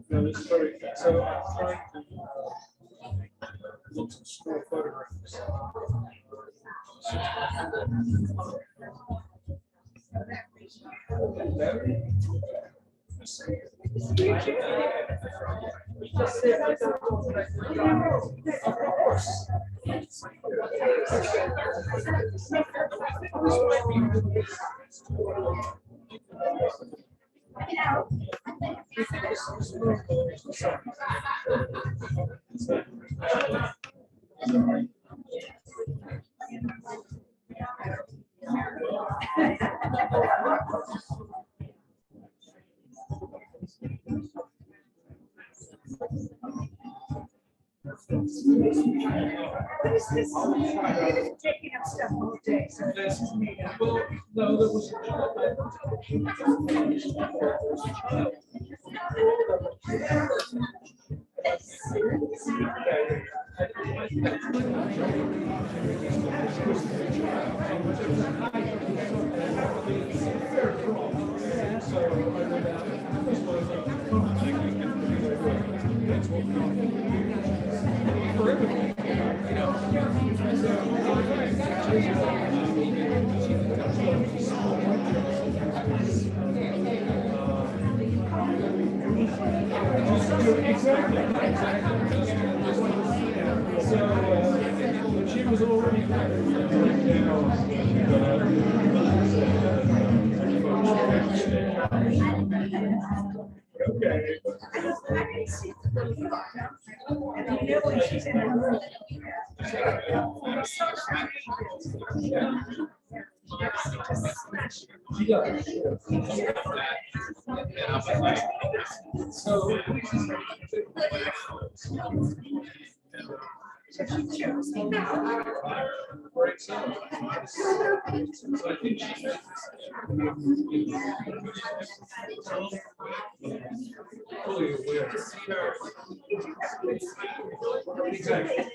No, it's very, so I'm trying to look at store photographs. Of course. Taking up stuff all day, so this is me. Well, no, there was. So she was already okay. okay. And you know when she's in a room. Yeah. So. Right, so I think she fully aware. Exactly.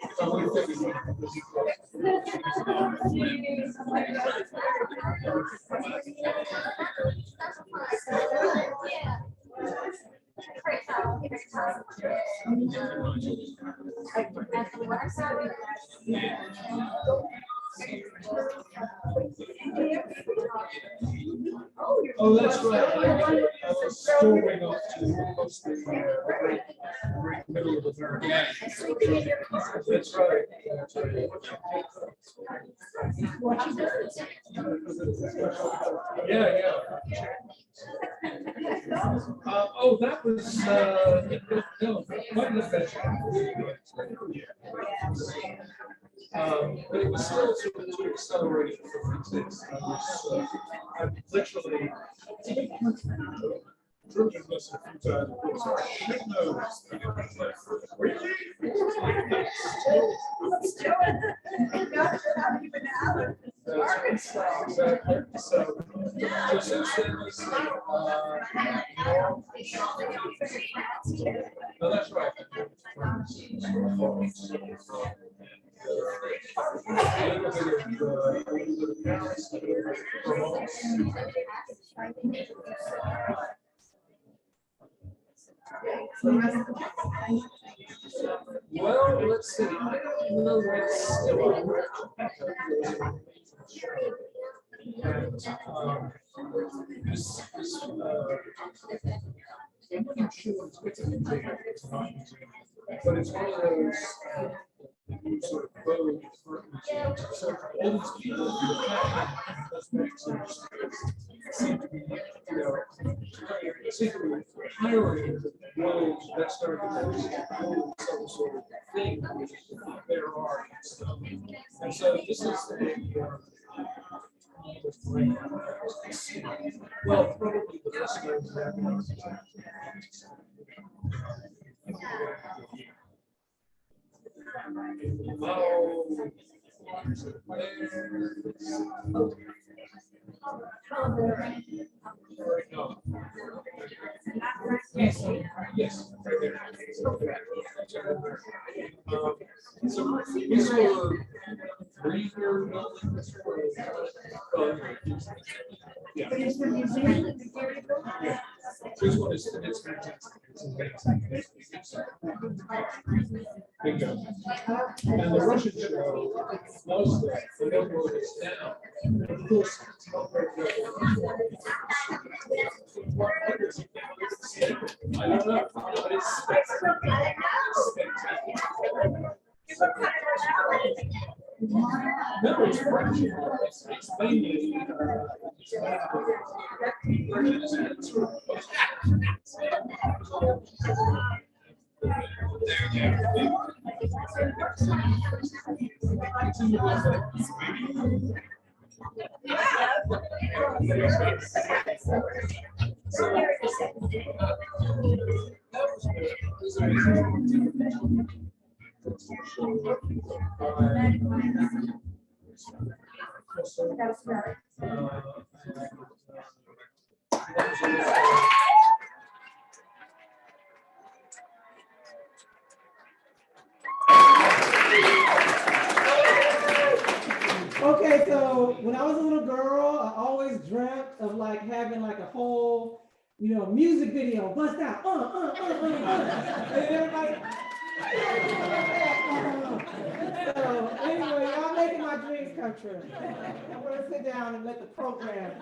Oh, that's right. I was storming up to most of the great middle of America. That's right. That's right. Yeah, yeah. Oh, that was no, quite an adventure. But it was still sort of too accelerated for physics. I'm literally driven this a few times. Shit knows. Really? Exactly. So since then, no, that's right. Well, let's see. I don't know what's still I'm not sure it's not easy, but it's one of those sort of bold curtains. So all these people who are cosmetics seem to be, seem to be hiring world's best architects to build some sort of thing with their art and stuff. And so this is well, probably the best known example. Yes, yes, right there. So these were three-year buildings. Yeah. This one is it's fantastic. It's amazing. Bingo. And the Russian show was that the number is down. Of course, it's not very good. I don't know, but it's spectacular. No, it's French. It's mainly Okay, so when I was a little girl, I always dreamt of like having like a whole, music video, bust out, and everybody. So anyway, y'all making my dreams come true. I'm gonna sit down and let the program.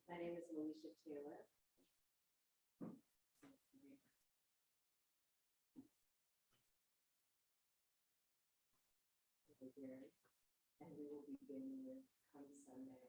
My name is Malesha Taylor. Gary, and we will begin with Come Sunday.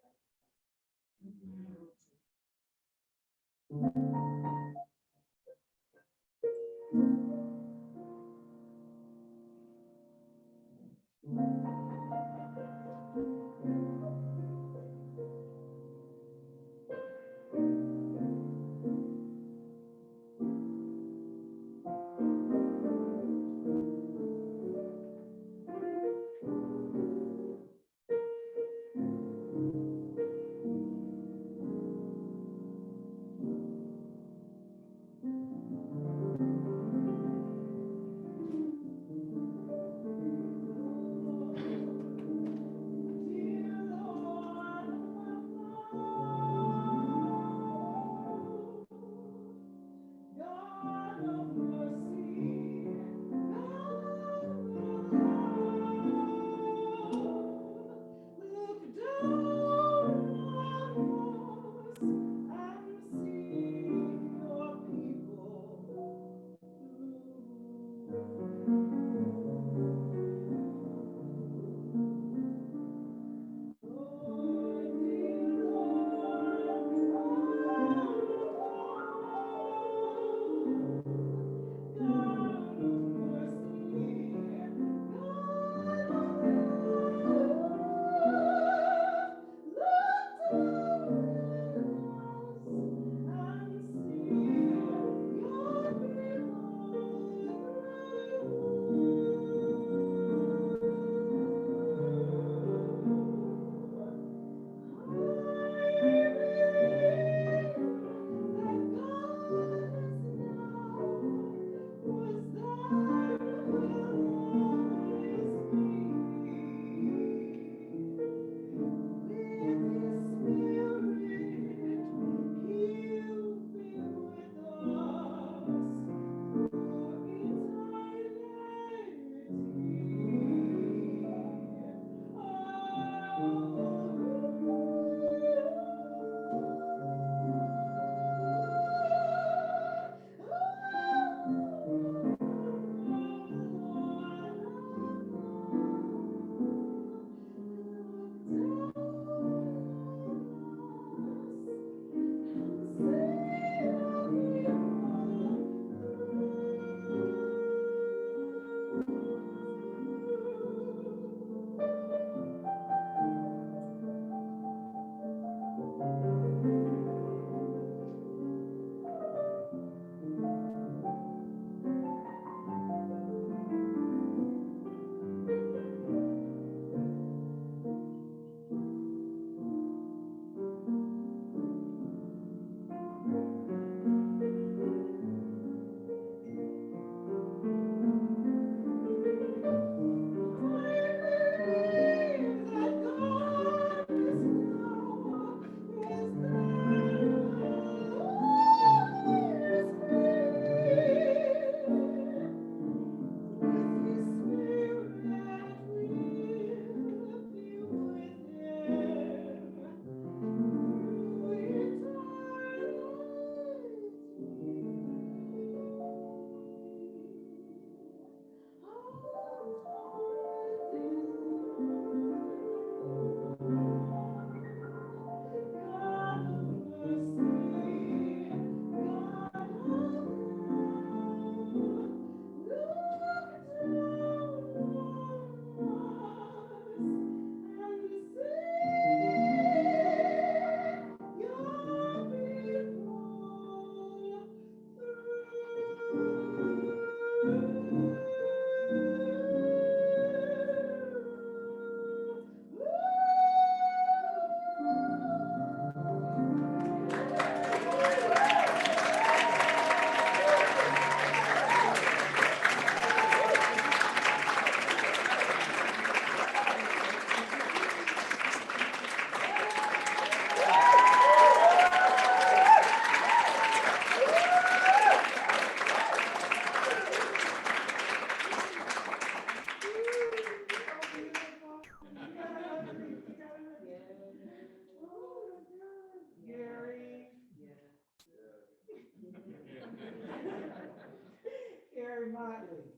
Gary Motley.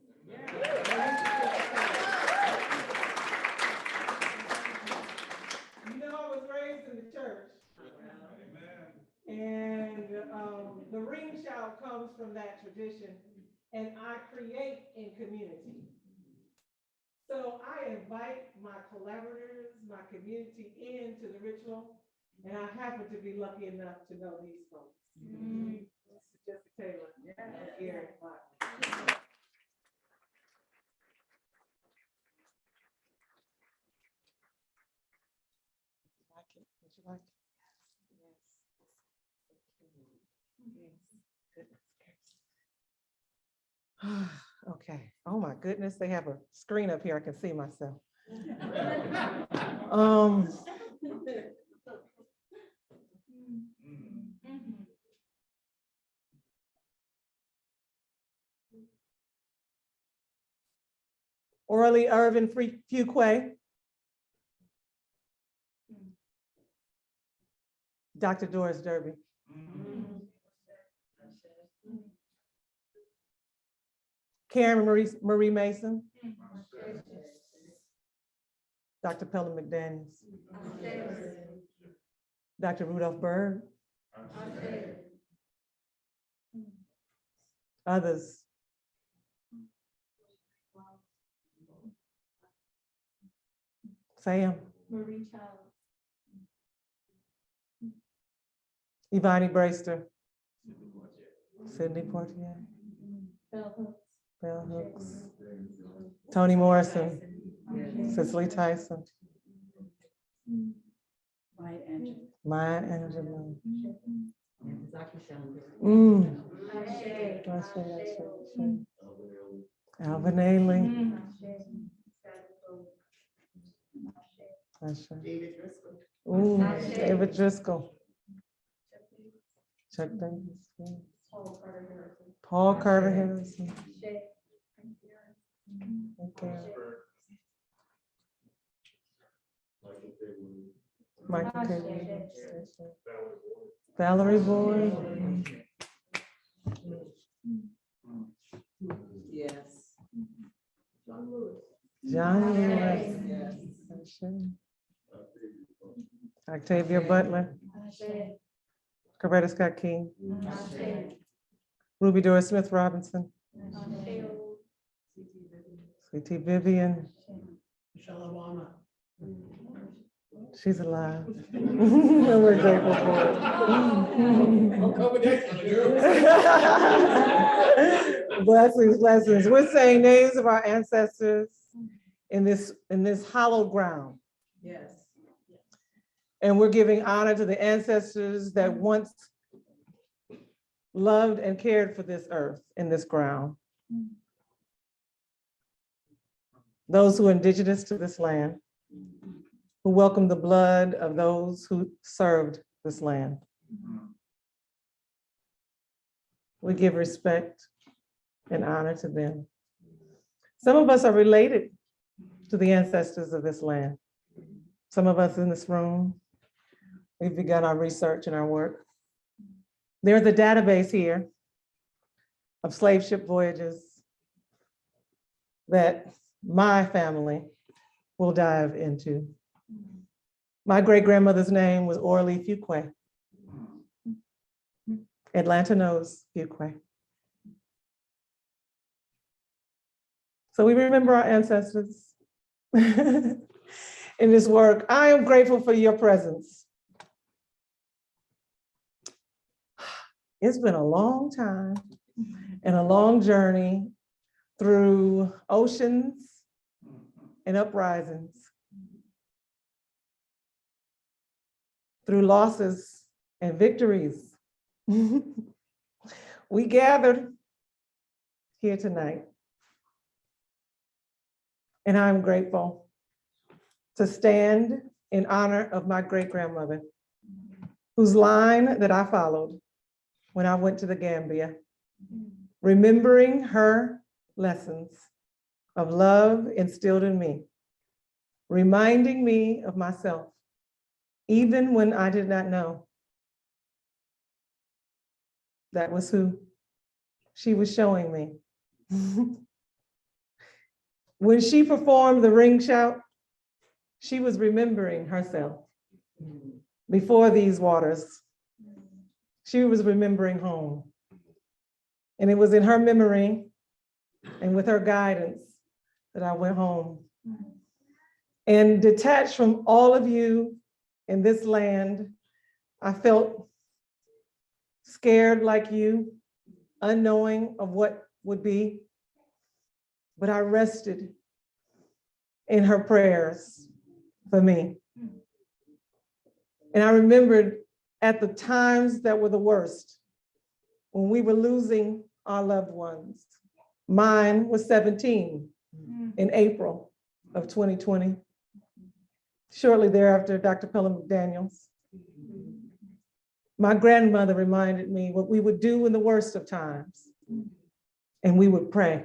shout comes from that tradition, and I create in community. So I invite my collaborators, my community into the ritual, and I happen to be lucky enough to know these folks. Malesha Jessie Taylor and Gary Motley. Would you like it? Yes. Okay. Oh my goodness, they have a screen up here. I can see myself. Orally Irvin Fuqua. Dr. Doris Derby. Karen Marie Mason. Dr. Pella McDaniels. Dr. Rudolph Berg. Others. Sam. Marie Child. Ivani Brayster. Sydney Portier. Bell Hooks. Bell Hooks. Toni Morrison. Cicely Tyson. Maya Angelou. Alvin Ailey. David Driscoll. Chuck Davis. Paul Carter Harrison. Okay. Michael K. Williams. Valerie Boyd. Yes. John Lewis. Octavia Butler. Coretta Scott King. Ruby Doris Smith Robinson. C.T. Vivian. She's alive. And we're grateful for it. Blessings, blessings. We're saying names of our ancestors in this hallowed ground. Yes. And we're giving honor to the ancestors that once loved and cared for this earth and this ground. Those who are indigenous to this land, who welcomed the blood of those who served this land. We give respect and honor to them. Some of us are related to the ancestors of this land. Some of us in this room, we've begun our research and our work. There's a database here of slave ship voyages that my family will dive into. My great-grandmother's name was Orly Fuqua. Atlanta knows Fuqua. So we remember our ancestors in this work. I am grateful for your presence. It's been a long time and a long journey through oceans and uprisings, through losses and victories. We gathered here tonight. And I'm grateful to stand in honor of my great-grandmother, whose line that I followed when I went to the Gambia, remembering her lessons of love instilled in me, reminding me of myself, even when I did not know. That was who she was showing me. When she performed the ring shout, she was remembering herself. Before these waters, she was remembering home. And it was in her memory and with her guidance that I went home. And detached from all of you in this land, I felt scared like you, unknowing of what would be, but I rested in her prayers for me. And I remembered at the times that were the worst, when we were losing our loved ones. Mine was 17 in April of 2020. Shortly thereafter, Dr. Pelham McDaniels. My grandmother reminded me what we would do in the worst of times, and we would pray.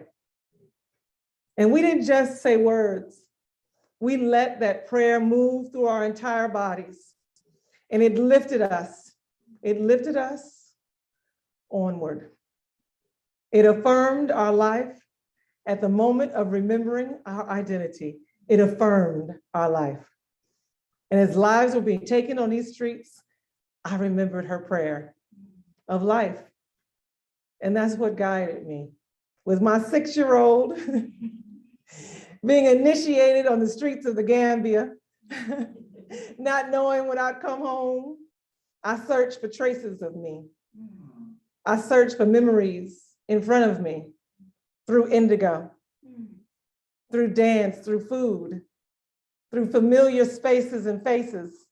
And we didn't just say words. We let that prayer move through our entire bodies, and it lifted us. It lifted us onward. It affirmed our life at the moment of remembering our identity. It affirmed our life. And as lives were being taken on these streets, I remembered her prayer of life. And that's what guided me. With my 6-year-old being initiated on the streets of the Gambia, not knowing when I'd come home, I searched for traces of me. I searched for memories in front of me through indigo, through dance, through food, through familiar spaces and faces.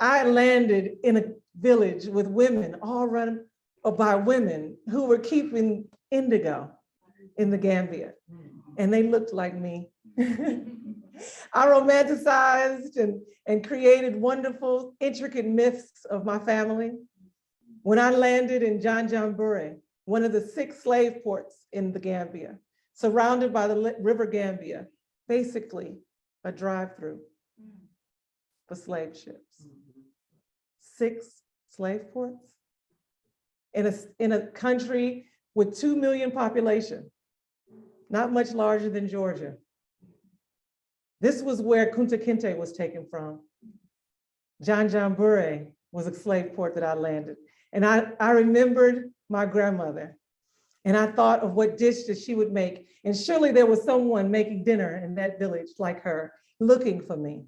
I landed in a village with women, all run by women who were keeping indigo in the Gambia, and they looked like me. I romanticized and created wonderful, intricate myths of my family. When I landed in Janjanbureh, one of the 6 slave ports in the Gambia, surrounded by the River Gambia, basically a drive-through for slave ships. 6 slave ports in a country with 2 million population, not much larger than Georgia. This was where Kunta Kinte was taken from. Janjanbureh was a slave port that I landed. And I remembered my grandmother, and I thought of what dish that she would make. And surely there was someone making dinner in that village like her, looking for me.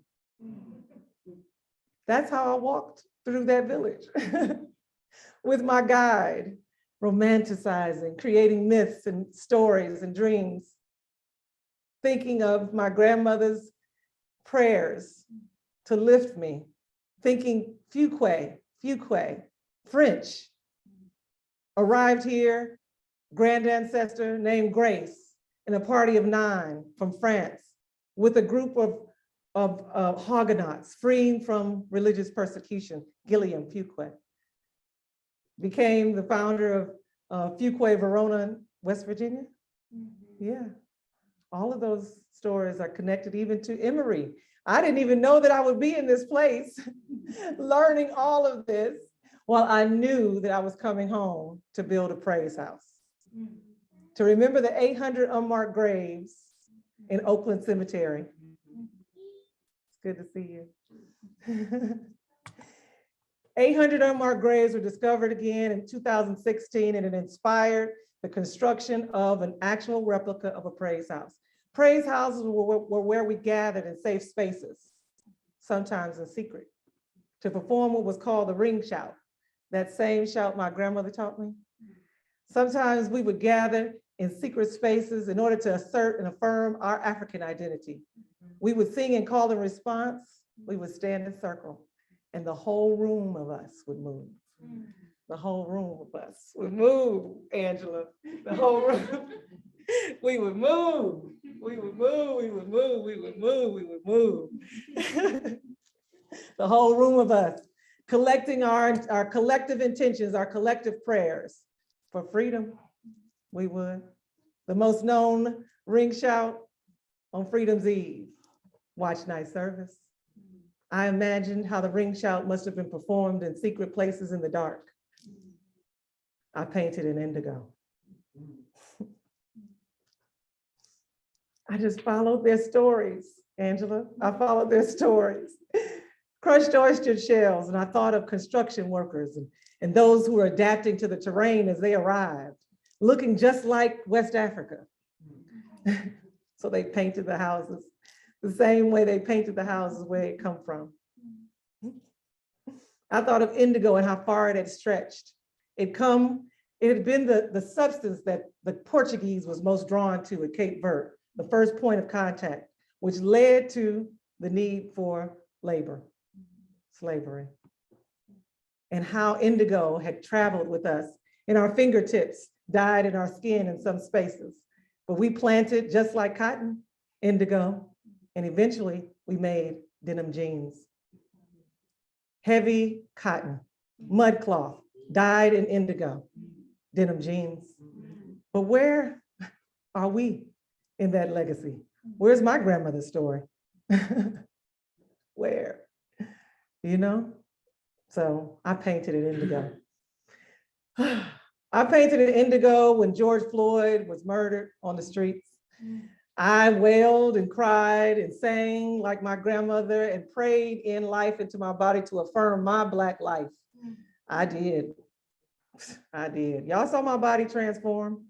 That's how I walked through that village with my guide, romanticizing, creating myths and stories and dreams, thinking of my grandmother's prayers to lift me, thinking Fuquay, French. Arrived here, grand ancestor named Grace, in a party of 9 from France, with a group of Huguenots freeing from religious persecution, Gilliam Fuquay. Became the founder of Fuquay, Verona, West Virginia. Yeah, all of those stories are connected even to Emory. I didn't even know that I would be in this place, learning all of this, while I knew that I was coming home to build a praise house, to remember the 800 unmarked graves in Oakland Cemetery. It's good to see you. 800 unmarked graves were discovered again in 2016, and it inspired the construction of an actual replica of a praise house. Praise houses were where we gathered in safe spaces, sometimes in secret, to perform what was called the ring shout, that same shout my grandmother taught me. Sometimes we would gather in secret spaces in order to assert and affirm our African identity. We would sing and call in response. We would stand in circle, and the whole room of us would move. The whole room of us would move, Angela. The whole room. We would move. We would move. We would move. We would move. We would move. The whole room of us, collecting our collective intentions, our collective prayers for freedom. We would. The most known ring shout on Freedom's Eve, watch night service. I imagined how the ring shout must have been performed in secret places in the dark. I painted in indigo. I just followed their stories, Angela. I followed their stories. Crushed oyster shells, and I thought of construction workers and those who were adapting to the terrain as they arrived. looking just like West Africa. So they painted the houses the same way they painted the houses where it come from. I thought of indigo and how far it had stretched. It had been the substance that the Portuguese was most drawn to at Cape Verde, the first point of contact, which led to the need for labor, slavery, and how indigo had traveled with us in our fingertips, dyed in our skin in some spaces. But we planted, just like cotton, indigo, and eventually we made denim jeans. Heavy cotton, mud cloth, dyed in indigo, denim jeans. But where are we in that legacy? Where's my grandmother's story? Where? You know? So I painted it indigo. I painted it indigo when George Floyd was murdered on the streets. I wailed and cried and sang like my grandmother and prayed in life into my body to affirm my Black life. I did. I did. Y'all saw my body transform?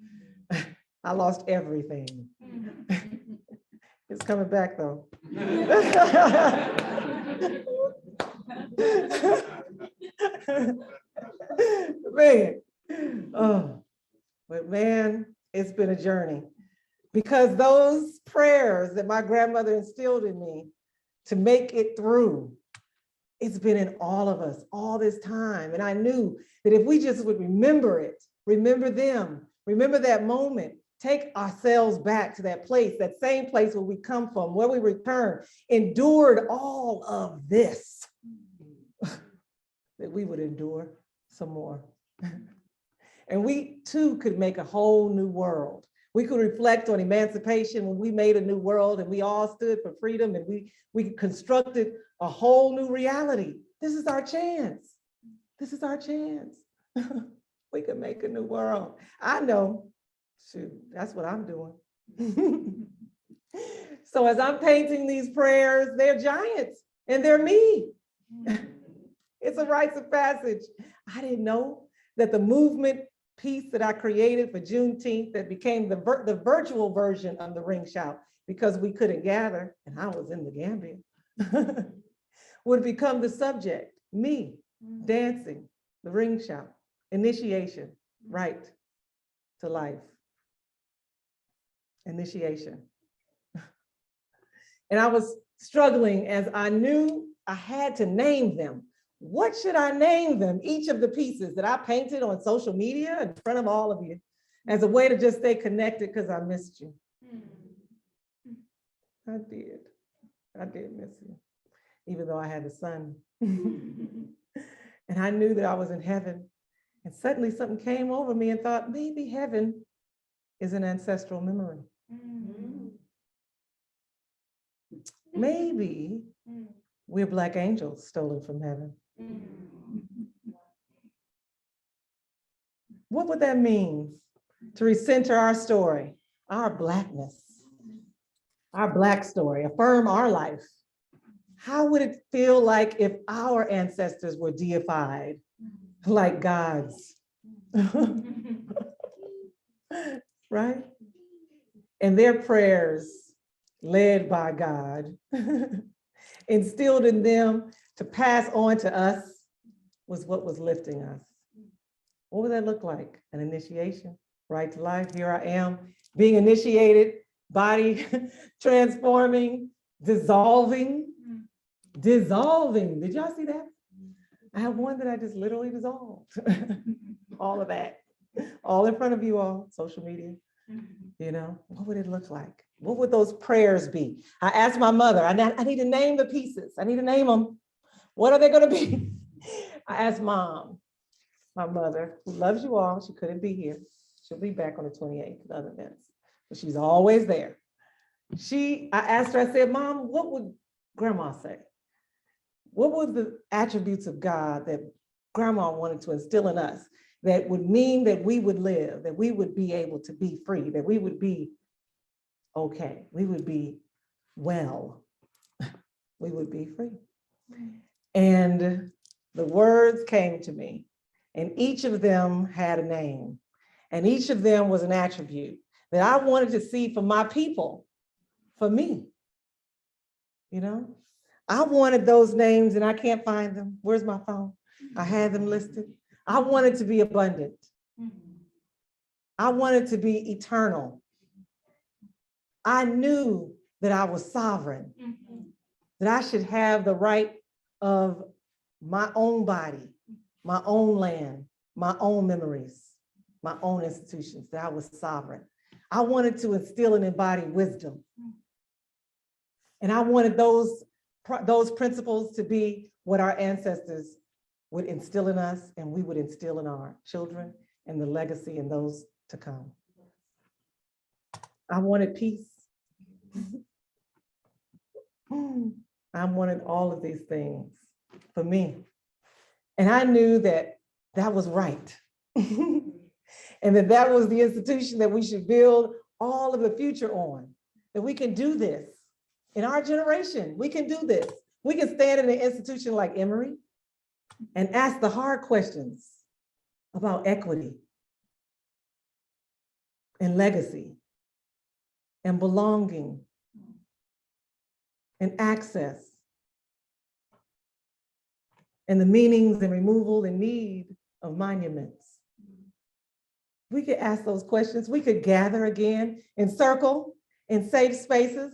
I lost everything. It's coming back though. Man, oh, but man, it's been a journey, because those prayers that my grandmother instilled in me to make it through, it's been in all of us all this time. And I knew that if we just would remember it, remember them, remember that moment, take ourselves back to that place, that same place where we come from, where we return, endured all of this, that we would endure some more. And we too could make a whole new world. We could reflect on emancipation when we made a new world and we all stood for freedom and we constructed a whole new reality. This is our chance. This is our chance. We could make a new world. I know, shoot, that's what I'm doing. So as I'm painting these prayers, they're giants and they're me. It's a rites of passage. I didn't know that the movement piece that I created for Juneteenth that became the virtual version of the ring shout, because we couldn't gather and I was in the Gambia, would become the subject, me dancing, the ring shout, initiation, right to life, initiation. And I was struggling as I knew I had to name them. What should I name them? Each of the pieces that I painted on social media in front of all of you as a way to just stay connected, because I missed you. I did miss you, even though I had a son. And I knew that I was in heaven. And suddenly something came over me and thought, maybe heaven is an ancestral memory. Maybe we're Black angels stolen from heaven. What would that mean to recenter our story, our Blackness, our Black story, affirm our life? How would it feel like if our ancestors were deified like gods? Right? And their prayers, led by God, instilled in them to pass on to us, was what was lifting us. What would that look like? An initiation, right to life. Here I am, being initiated, body transforming, dissolving. Did y'all see that? I have one that I just literally dissolved. All of that, all in front of you all, social media. You know, what would it look like? What would those prayers be? I asked my mother, I need to name the pieces. I need to name them. What are they going to be? I asked Mom, my mother, who loves you all. She couldn't be here. She'll be back on the 28th at other events, but she's always there. I asked her, I said, Mom, what would Grandma say? What were the attributes of God that Grandma wanted to instill in us that would mean that we would live, that we would be able to be free, that we would be okay, we would be well, we would be free? And the words came to me, and each of them had a name. And each of them was an attribute that I wanted to see for my people, for me. You know, I wanted those names and I can't find them. Where's my phone? I had them listed. I wanted to be abundant. I wanted to be eternal. I knew that I was sovereign, that I should have the right of my own body, my own land, my own memories, my own institutions, that I was sovereign. I wanted to instill and embody wisdom. And I wanted those principles to be what our ancestors would instill in us and we would instill in our children and the legacy and those to come. I wanted peace. I wanted all of these things for me. And I knew that that was right. And that was the institution that we should build all of the future on, that we can do this. In our generation, we can do this. We can stand in an institution like Emory and ask the hard questions about equity and legacy and belonging and access and the meanings and removal and need of monuments. We could ask those questions. We could gather again in circle, in safe spaces,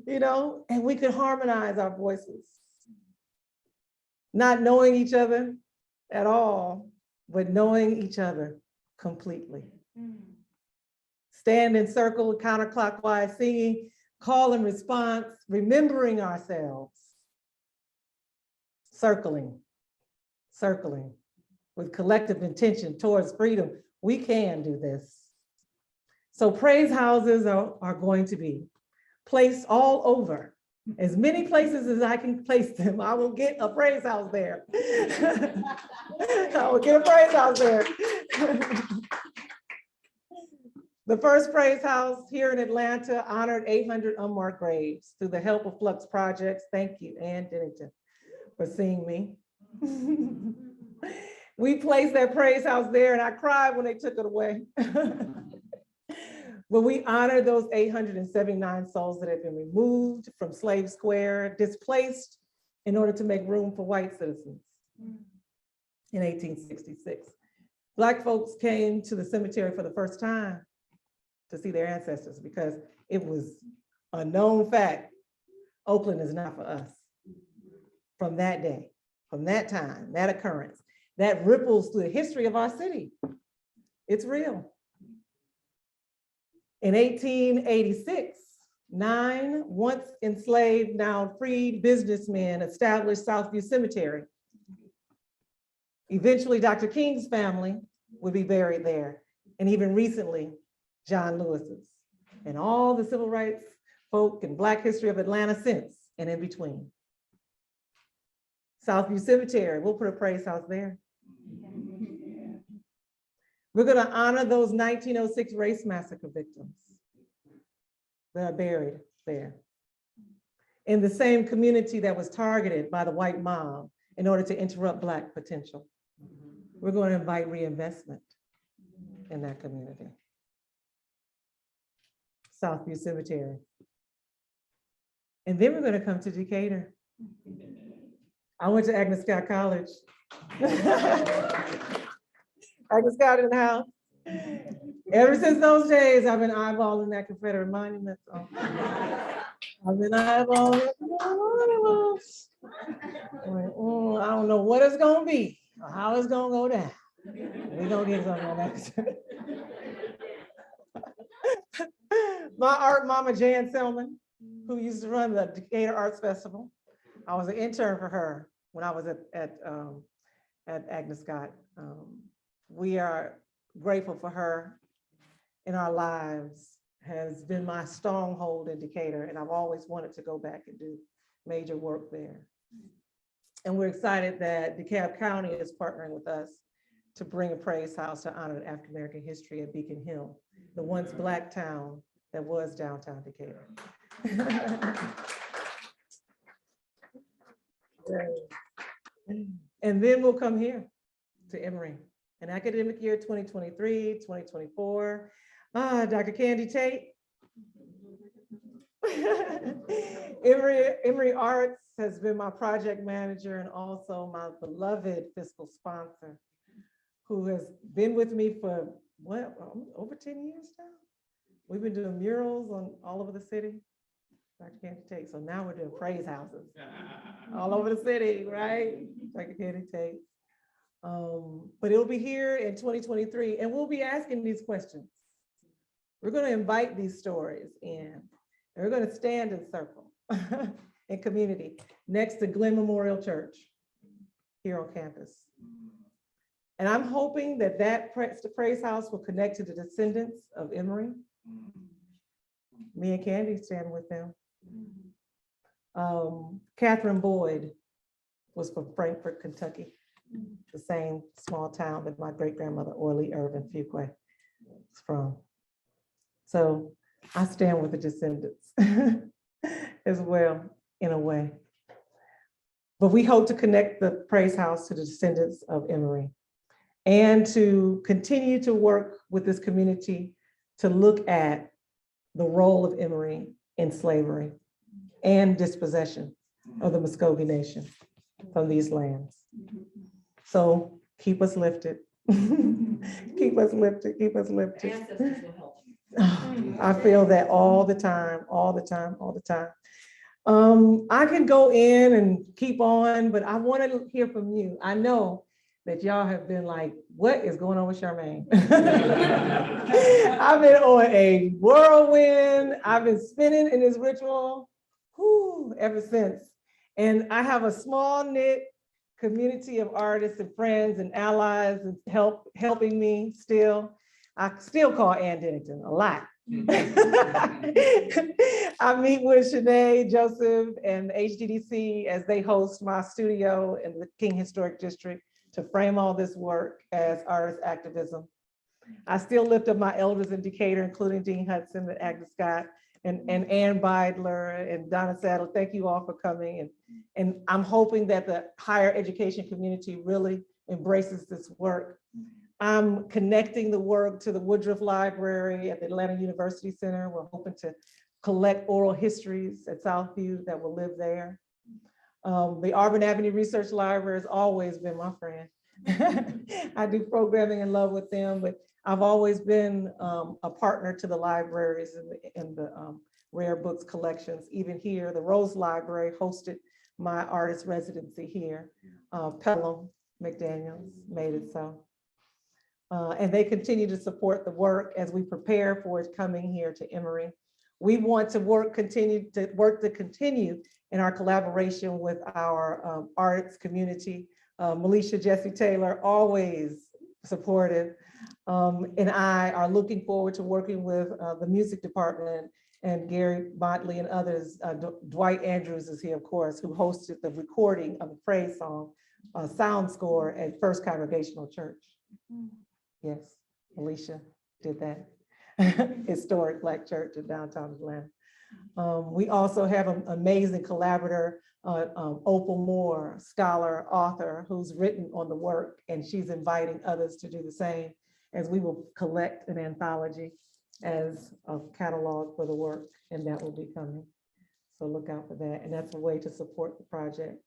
you know, and we could harmonize our voices. Not knowing each other at all, but knowing each other completely. Stand in circle, counterclockwise, singing, call and response, remembering ourselves. Circling with collective intention towards freedom. We can do this. So praise houses are going to be placed all over. As many places as I can place them, I will get a praise house there. I will get a praise house there. The first praise house here in Atlanta honored 800 unmarked graves through the help of Flux Projects. Thank you, Ann Dennington, for seeing me. We placed that praise house there and I cried when they took it away. But we honored those 879 souls that had been removed from Slave Square, displaced in order to make room for white citizens in 1866. Black folks came to the cemetery for the first time to see their ancestors because it was a known fact, Oakland is not for us. From that day, from that time, that occurrence, that ripples through the history of our city. It's real. In 1886, 9 once enslaved, now freed businessmen established Southview Cemetery. Eventually, Dr. King's family would be buried there. And even recently, John Lewis's, and all the civil rights folk and Black history of Atlanta since and in between. Southview Cemetery, we'll put a praise house there. We're going to honor those 1906 race massacre victims that are buried there in the same community that was targeted by the white mob in order to interrupt Black potential. We're going to invite reinvestment in that community. Southview Cemetery. And then we're going to come to Decatur. I went to Agnes Scott College. Agnes Scott in the house. Ever since those days, I've been eyeballing that Confederate monument. So. I've been eyeballing it. I don't know what it's gonna be or how it's gonna go down. We're gonna get something on that. My art mama, Jan Selman, who used to run the Decatur Arts Festival. I was an intern for her when I was at Agnes Scott. We are grateful for her in our lives, has been my stronghold in Decatur, and I've always wanted to go back and do major work there. And we're excited that DeKalb County is partnering with us to bring a praise house to honor African-American history at Beacon Hill, the once Black town that was downtown Decatur. And then we'll come here to Emory and academic year 2023, 2024. Dr. Candy Tate. Emory Arts has been my project manager and also my beloved fiscal sponsor, who has been with me for what, over 10 years now? We've been doing murals on all over the city. Dr. Candy Tate. So now we're doing praise houses all over the city, right? Dr. Candy Tate. But it'll be here in 2023, and we'll be asking these questions. We're going to invite these stories in, and we're going to stand in circle in community next to Glenn Memorial Church here on campus. And I'm hoping that the praise house will connect to the descendants of Emory. Me and Candy stand with them. Catherine Boyd was from Frankfort, Kentucky, the same small town that my great-grandmother Orly Irvin Fuqua is from. So I stand with the descendants as well, in a way. But we hope to connect the praise house to the descendants of Emory and to continue to work with this community to look at the role of Emory in slavery and dispossession of the Muskogee Nation from these lands. So keep us lifted. Keep us lifted, keep us lifted. Ancestors will help. I feel that all the time, all the time, all the time. I can go in and keep on, but I want to hear from you. I know that y'all have been like, what is going on with Charmaine? I've been on a whirlwind. I've been spinning in this ritual ever since. And I have a small knit community of artists and friends and allies and helping me still. I still call Ann Dennington a lot. I meet with Shanae, Joseph, and HDDC as they host my studio in the King Historic District to frame all this work as artist activism. I still lift up my elders in Decatur, including Dean Hudson and Agnes Scott and Ann Beidler and Donna Saddle. Thank you all for coming. And I'm hoping that the higher education community really embraces this work. I'm connecting the work to the Woodruff Library at the Atlanta University Center. We're hoping to collect oral histories at Southview that will live there. The Auburn Avenue Research Library has always been my friend. I do programming in love with them, but I've always been a partner to the libraries and the rare books collections. Even here, the Rose Library hosted my artist residency here. Pelham McDaniels made it so. And they continue to support the work as we prepare for it coming here to Emory. We want to continue in our collaboration with our arts community. Malesha Jessie Taylor, always supportive, and I are looking forward to working with the music department and Gary Motley and others. Dwight Andrews is here, of course, who hosted the recording of the praise song sound score at First Congregational Church. Yes, Alicia did that. Historic Black church in downtown Atlanta. We also have an amazing collaborator, Opal Moore, scholar, author, who's written on the work, and she's inviting others to do the same as we will collect an anthology as a catalog for the work, and that will be coming. So look out for that, and that's a way to support the project.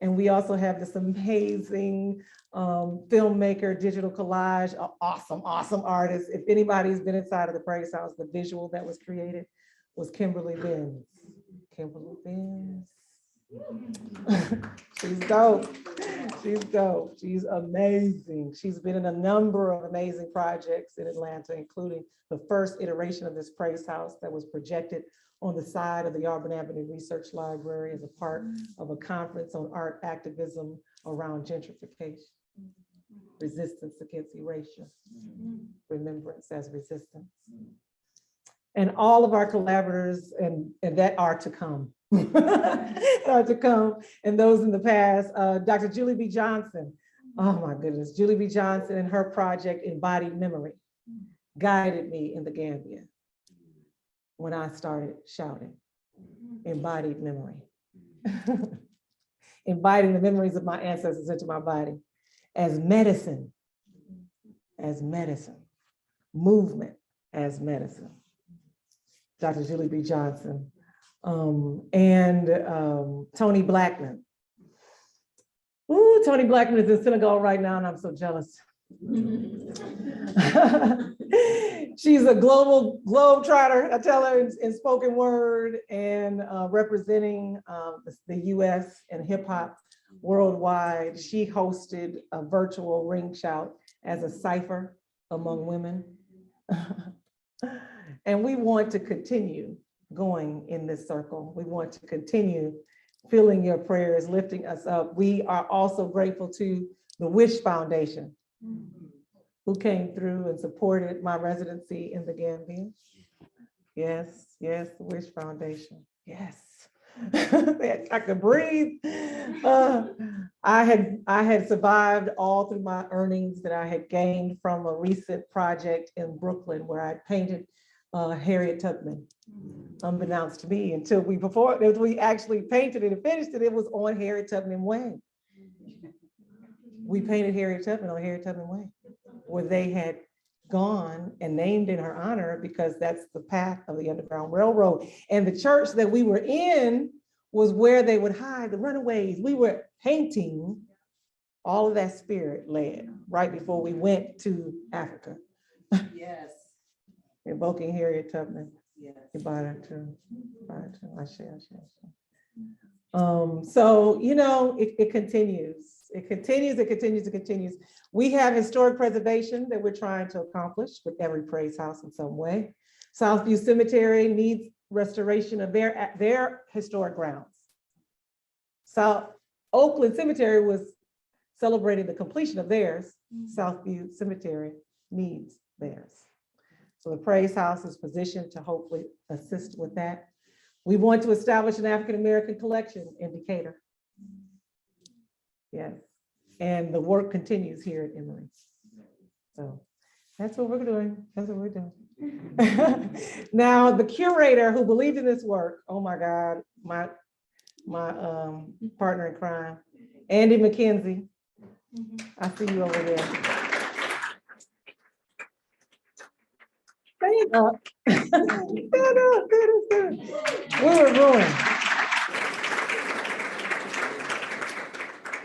And we also have this amazing filmmaker, digital collage, awesome artist. If anybody's been inside of the Praise House, the visual that was created was Kimberly Benz. Kimberly Benz. She's dope. She's dope. She's amazing. She's been in a number of amazing projects in Atlanta, including the first iteration of this Praise House that was projected on the side of the Auburn Avenue Research Library as a part of a conference on art activism around gentrification, resistance against erasure, remembrance as resistance. And all of our collaborators and that are to come, are to come, and those in the past, Dr. Julie B. Johnson, oh my goodness, Julie B. Johnson and her project Embodied Memory guided me in the Gambia when I started shouting, embodied memory. Inviting the memories of my ancestors into my body as medicine as medicine, movement as medicine. Dr. Julie B. Johnson, and Tony Blackman. Ooh, Tony Blackman is in Senegal right now, and I'm so jealous. She's a globe trotter, I tell her, in spoken word and representing the US and hip hop worldwide. She hosted a virtual ring shout as a cipher among women. And we want to continue going in this circle. We want to continue feeling your prayers, lifting us up. We are also grateful to the Wish Foundation, who came through and supported my residency in the Gambia. Yes, yes, the Wish Foundation, yes. I could breathe. I had survived all through my earnings that I had gained from a recent project in Brooklyn where I painted Harriet Tubman, unbeknownst to me, until we actually painted it and finished it, it was on Harriet Tubman Way. We painted Harriet Tubman on Harriet Tubman Way, where they had gone and named in her honor because that's the path of the Underground Railroad. And the church that we were in was where they would hide the runaways. We were painting all of that spirit led right before we went to Africa. Yes. Invoking Harriet Tubman. Yes. So, you know, it continues. It continues. We have historic preservation that we're trying to accomplish with every praise house in some way. Southview Cemetery needs restoration of their historic grounds. South Oakland Cemetery was celebrating the completion of theirs. Southview Cemetery needs theirs. So the Praise House is positioned to hopefully assist with that. We want to establish an African-American collection in Decatur. Yes, and the work continues here at Emory. So that's what we're doing. That's what we're doing. Now, the curator who believed in this work, oh my God, my partner in crime, Andy McKenzie. I see you over there. Stand up. Stand up. We were ruined.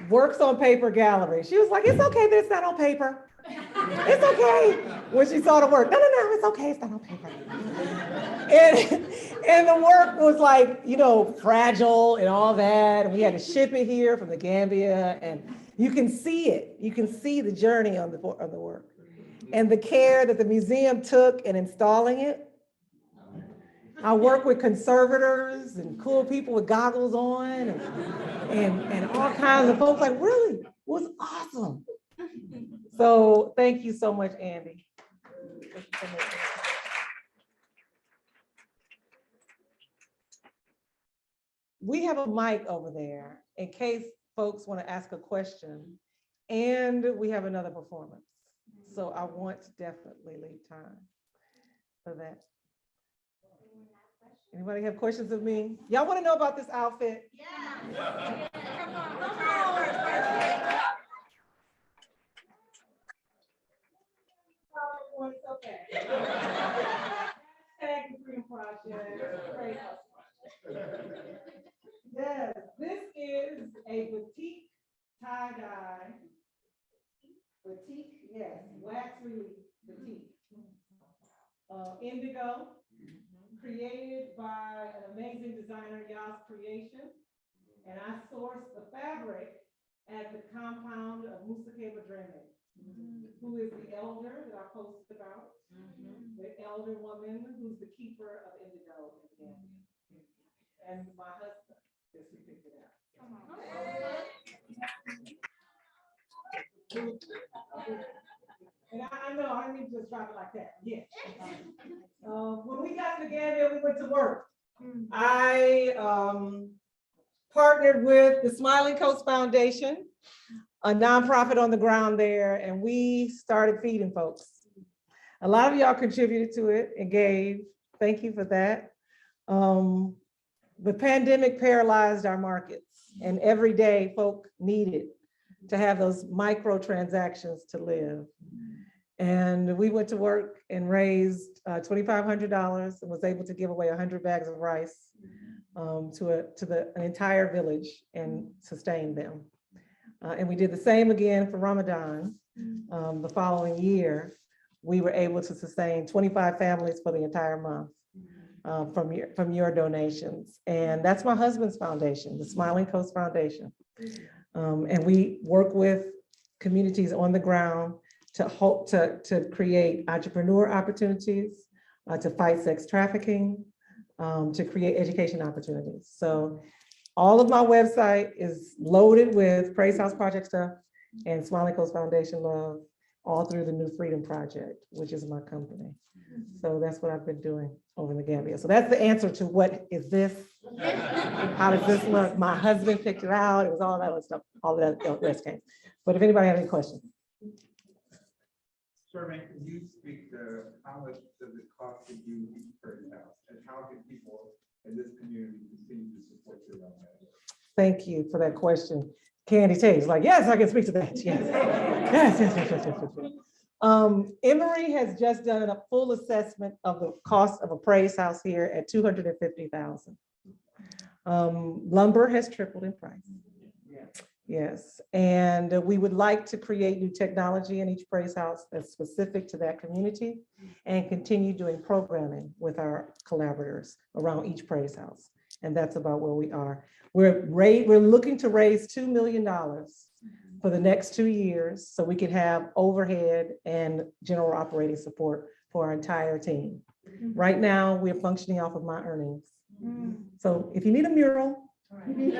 Works on Paper Gallery. She was like, it's okay that it's not on paper. It's okay. When she saw the work, no, it's okay, it's not on paper. And the work was like, you know, fragile and all that. And we had to ship it here from the Gambia. And you can see it. You can see the journey on the work. And the care that the museum took in installing it. I work with conservators and cool people with goggles on and all kinds of folks like, really, it was awesome. So thank you so much, Andy. We have a mic over there in case folks want to ask a question, and we have another performance. So I want to definitely leave time for that. Anybody have questions of me? Y'all want to know about this outfit? Yeah. Come on. It's okay. Tag the Freedom Project. Yes, this is a boutique tie-dye. Boutique, yes, wax release boutique. Indigo, created by an amazing designer, Yas Creation. And I sourced the fabric at the compound of Musa Dreme, who is the elder that I posted about, the elder woman who's the keeper of indigo in Gambia. And my husband, just who picked it out. Come on. And I know, I didn't just drop it like that. Yeah. When we got to the Gambia, we went to work. I partnered with the Smiling Coast Foundation, a nonprofit on the ground there, and we started feeding folks. A lot of y'all contributed to it and gave. Thank you for that. The pandemic paralyzed our markets, and every day folk needed to have those micro transactions to live. And we went to work and raised $2,500 and was able to give away 100 bags of rice to an entire village and sustain them. And we did the same again for Ramadan. The following year, we were able to sustain 25 families for the entire month from your donations. And that's my husband's foundation, the Smiling Coast Foundation. And we work with communities on the ground to create entrepreneur opportunities, to fight sex trafficking, to create education opportunities. So all of my website is loaded with Praise House Project stuff and Smiling Coast Foundation love, all through the New Freedom Project, which is my company. So that's what I've been doing over in the Gambia. So that's the answer to what is this? How does this look? My husband picked it out. It was all that other stuff, all of that rest came. But if anybody has any questions. Charmaine, can you speak to how much does it cost to do each Praise House, and how can people in this community continue to support you on that? Thank you for that question. Candy Tate's like, yes, I can speak to that. Yes. Emory has just done a full assessment of the cost of a Praise House here at $250,000. Lumber has tripled in price. Yes, and we would like to create new technology in each Praise House that's specific to that community and continue doing programming with our collaborators around each Praise House. And that's about where we are. We're looking to raise $2 million for the next 2 years so we can have overhead and general operating support for our entire team. Right now, we're functioning off of my earnings. So if you need a mural, you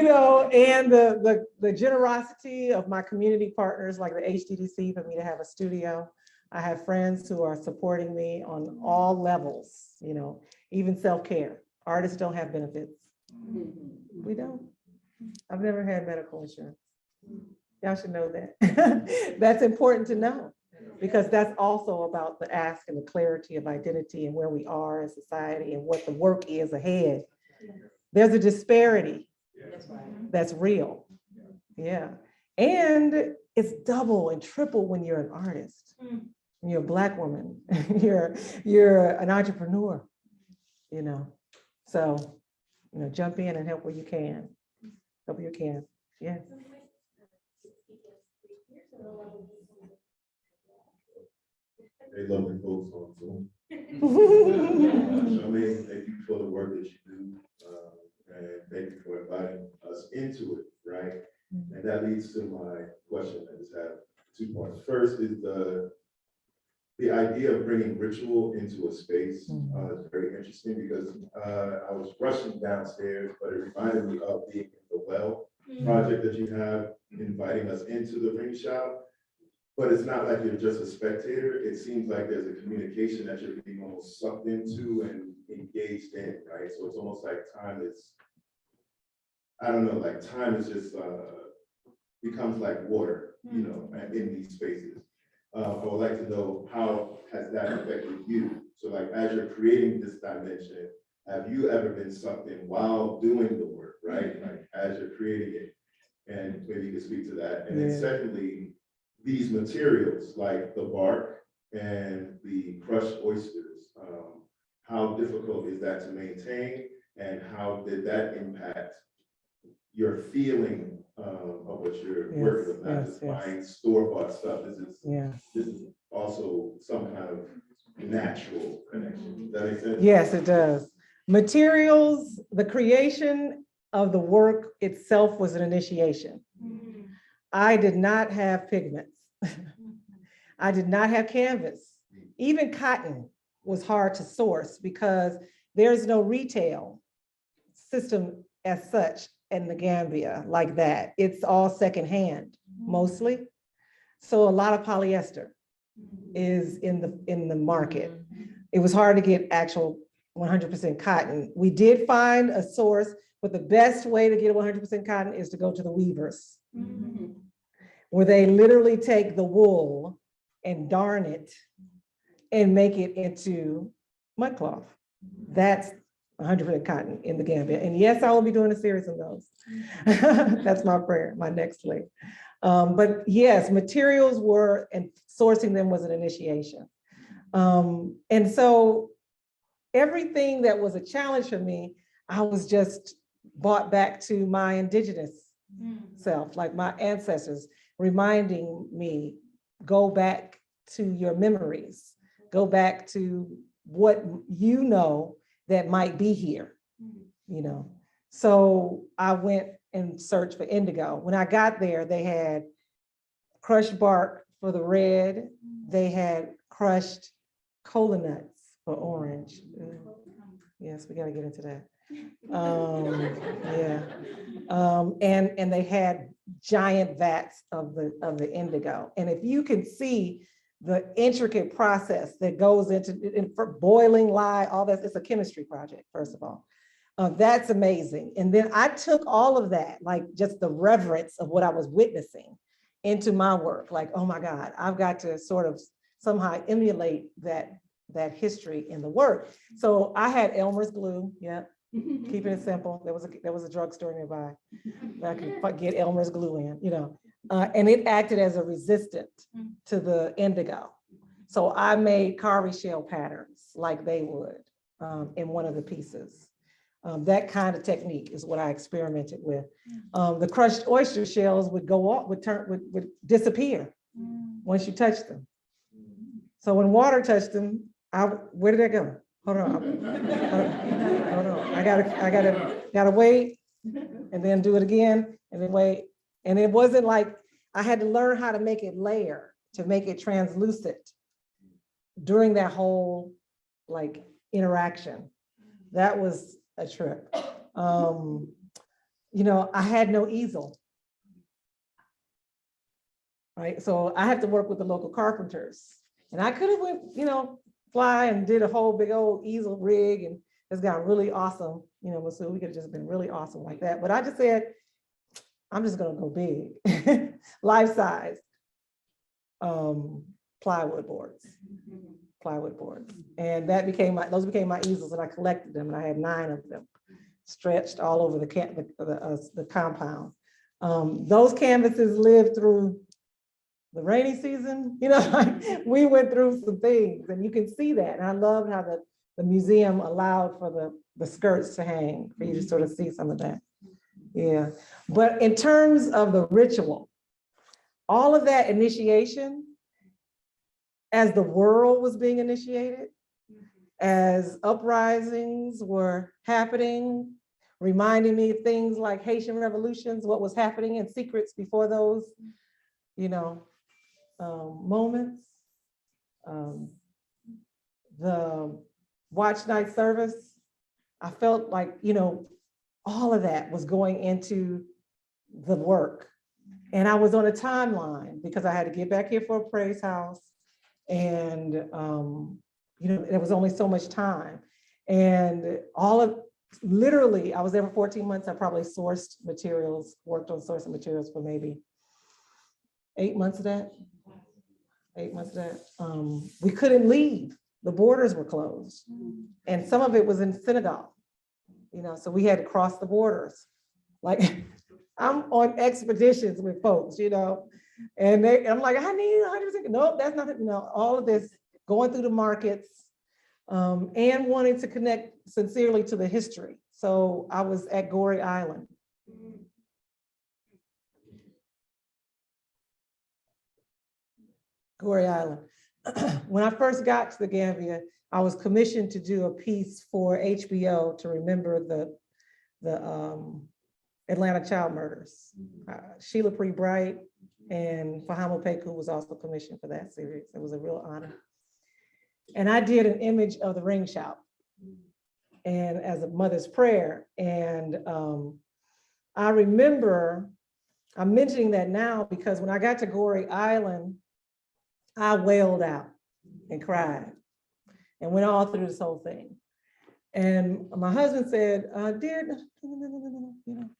know, and the generosity of my community partners like the HTDC for me to have a studio. I have friends who are supporting me on all levels, you know, even self-care. Artists don't have benefits. We don't. I've never had medical insurance. Y'all should know that. That's important to know, because that's also about the ask and the clarity of identity and where we are in society and what the work is ahead. There's a disparity that's real. Yeah. And it's double and triple when you're an artist. When you're a Black woman, you're an entrepreneur, you know. So, you know, jump in and help where you can. Help where you can. Yeah. They love the folks on Zoom. Charmaine, thank you for the work that you do, and thank you for inviting us into it, right? And that leads to my question. I just have 2 points. First is the idea of bringing ritual into a space is very interesting, because I was rushing downstairs, but it reminded me of the Well project that you have, inviting us into the ring shop. But it's not like you're just a spectator. It seems like there's a communication that you're being almost sucked into and engaged in, right? So it's almost like time is, I don't know, like time is just becomes like water, you know, in these spaces. I would like to know, how has that affected you? So like, as you're creating this dimension, have you ever been sucked in while doing the work, right? Like as you're creating it, and maybe you can speak to that. And then secondly, these materials like the bark and the crushed oysters, how difficult is that to maintain, and how did that impact your feeling of what you're working with, not just buying store-bought stuff? This is also some kind of natural connection. Does that make sense? Yes, it does. Materials, the creation of the work itself was an initiation. I did not have pigments. I did not have canvas. Even cotton was hard to source because there's no retail system as such in the Gambia like that. It's all secondhand mostly. So a lot of polyester is in the market. It was hard to get actual 100% cotton. We did find a source, but the best way to get 100% cotton is to go to the weavers, where they literally take the wool and darn it and make it into mud cloth. That's 100% cotton in the Gambia. And yes, I will be doing a series of those. That's my prayer, my next slate. But yes, materials were, and sourcing them was an initiation. And so everything that was a challenge for me, I was just brought back to my indigenous self, like my ancestors, reminding me, go back to your memories, go back to what you know that might be here, you know. So I went and searched for indigo. When I got there, they had crushed bark for the red, they had crushed cola nuts for orange. Yes, we gotta get into that. Yeah. And they had giant vats of the indigo. And if you can see the intricate process that goes into for boiling lye, all that, it's a chemistry project, first of all. That's amazing. And then I took all of that, like just the reverence of what I was witnessing into my work. Like, oh my God, I've got to sort of somehow emulate that history in the work. So I had Elmer's glue, yeah. Keeping it simple. There was a drugstore nearby that I could get Elmer's glue in, you know, and it acted as a resistant to the indigo. So I made cowrie shell patterns like they would in one of the pieces. That kind of technique is what I experimented with. The crushed oyster shells would go off, would disappear once you touch them. So when water touched them, where did that go? Hold on. I gotta wait and then do it again and then wait. And it wasn't like I had to learn how to make it layer, to make it translucent during that whole like interaction. That was a trip. You know, I had no easel. Right, so I had to work with the local carpenters. And I could have went, you know, fly and did a whole big old easel rig and it's got really awesome, you know, so we could have just been really awesome like that. But I just said, I'm just gonna go big, life size, plywood boards. And that became those became my easels and I collected them and I had 9 of them stretched all over the compound. Those canvases lived through the rainy season, you know, we went through some things and you can see that. And I loved how the museum allowed for the skirts to hang, for you to sort of see some of that. Yeah, but in terms of the ritual, all of that initiation, as the world was being initiated, as uprisings were happening, reminding me of things like Haitian revolutions, what was happening in secrets before those, you know, moments. The watch night service, I felt like, you know, all of that was going into the work. And I was on a timeline because I had to get back here for a praise house. And, you know, there was only so much time. And literally, I was there for 14 months. I probably sourced materials, worked on sourcing materials for maybe 8 months of that. 8 months of that. We couldn't leave. The borders were closed. And some of it was in Senegal, you know, so we had to cross the borders. Like, I'm on expeditions with folks, you know, and I'm like, I need 100%. Nope, that's not it. You know, all of this, going through the markets and wanting to connect sincerely to the history. So I was at Goree Island. Goree Island. When I first got to the Gambia, I was commissioned to do a piece for HBO to remember the Atlanta child murders. Sheila Pre Bright and Fahamo Peku was also commissioned for that series. It was a real honor. And I did an image of the ring shout and as a mother's prayer. And I remember, I'm mentioning that now because when I got to Goree Island, I wailed out and cried and went all through this whole thing. And my husband said, dear, you know,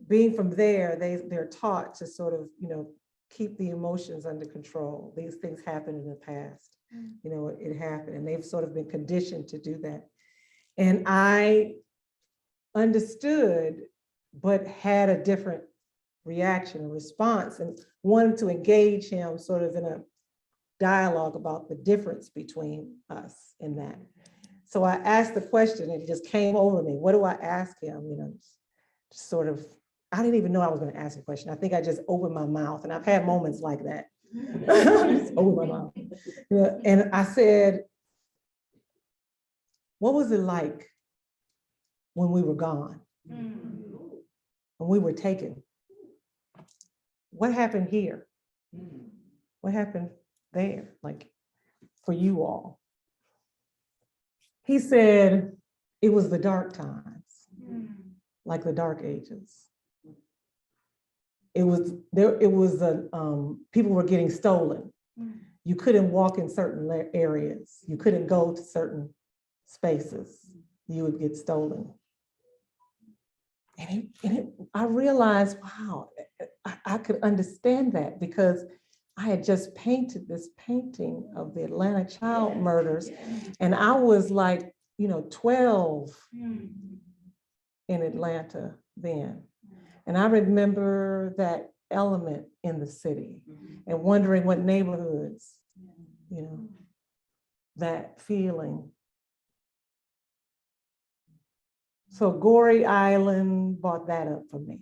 being from there, they're taught to sort of, you know, keep the emotions under control. These things happen in the past, you know, it happened and they've sort of been conditioned to do that. And I understood, but had a different reaction, a response, and wanted to engage him sort of in a dialogue about the difference between us in that. So I asked the question and it just came over me. What do I ask him? You know, just sort of, I didn't even know I was going to ask a question. I think I just opened my mouth, and I've had moments like that. Just open my mouth. Yeah, and I said, what was it like when we were gone? When we were taken? What happened here? What happened there, like for you all? He said, it was the dark times, like the dark ages. It was there, people were getting stolen. You couldn't walk in certain areas. You couldn't go to certain spaces. You would get stolen. And I realized, wow, I could understand that because I had just painted this painting of the Atlanta child murders. And I was like, 12 in Atlanta then. And I remember that element in the city and wondering what neighborhoods, that feeling. So Goree Island brought that up for me.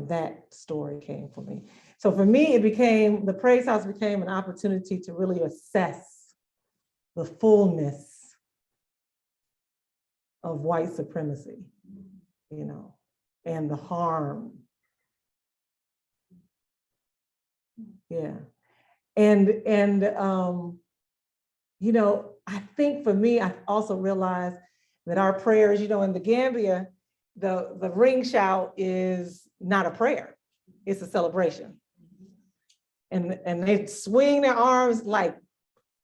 That story came for me. So for me, the Praise House became an opportunity to really assess the fullness of white supremacy, and the harm. Yeah. And I think for me, I also realized that our prayers, in the Gambia, the ring shout is not a prayer, it's a celebration. And they swing their arms like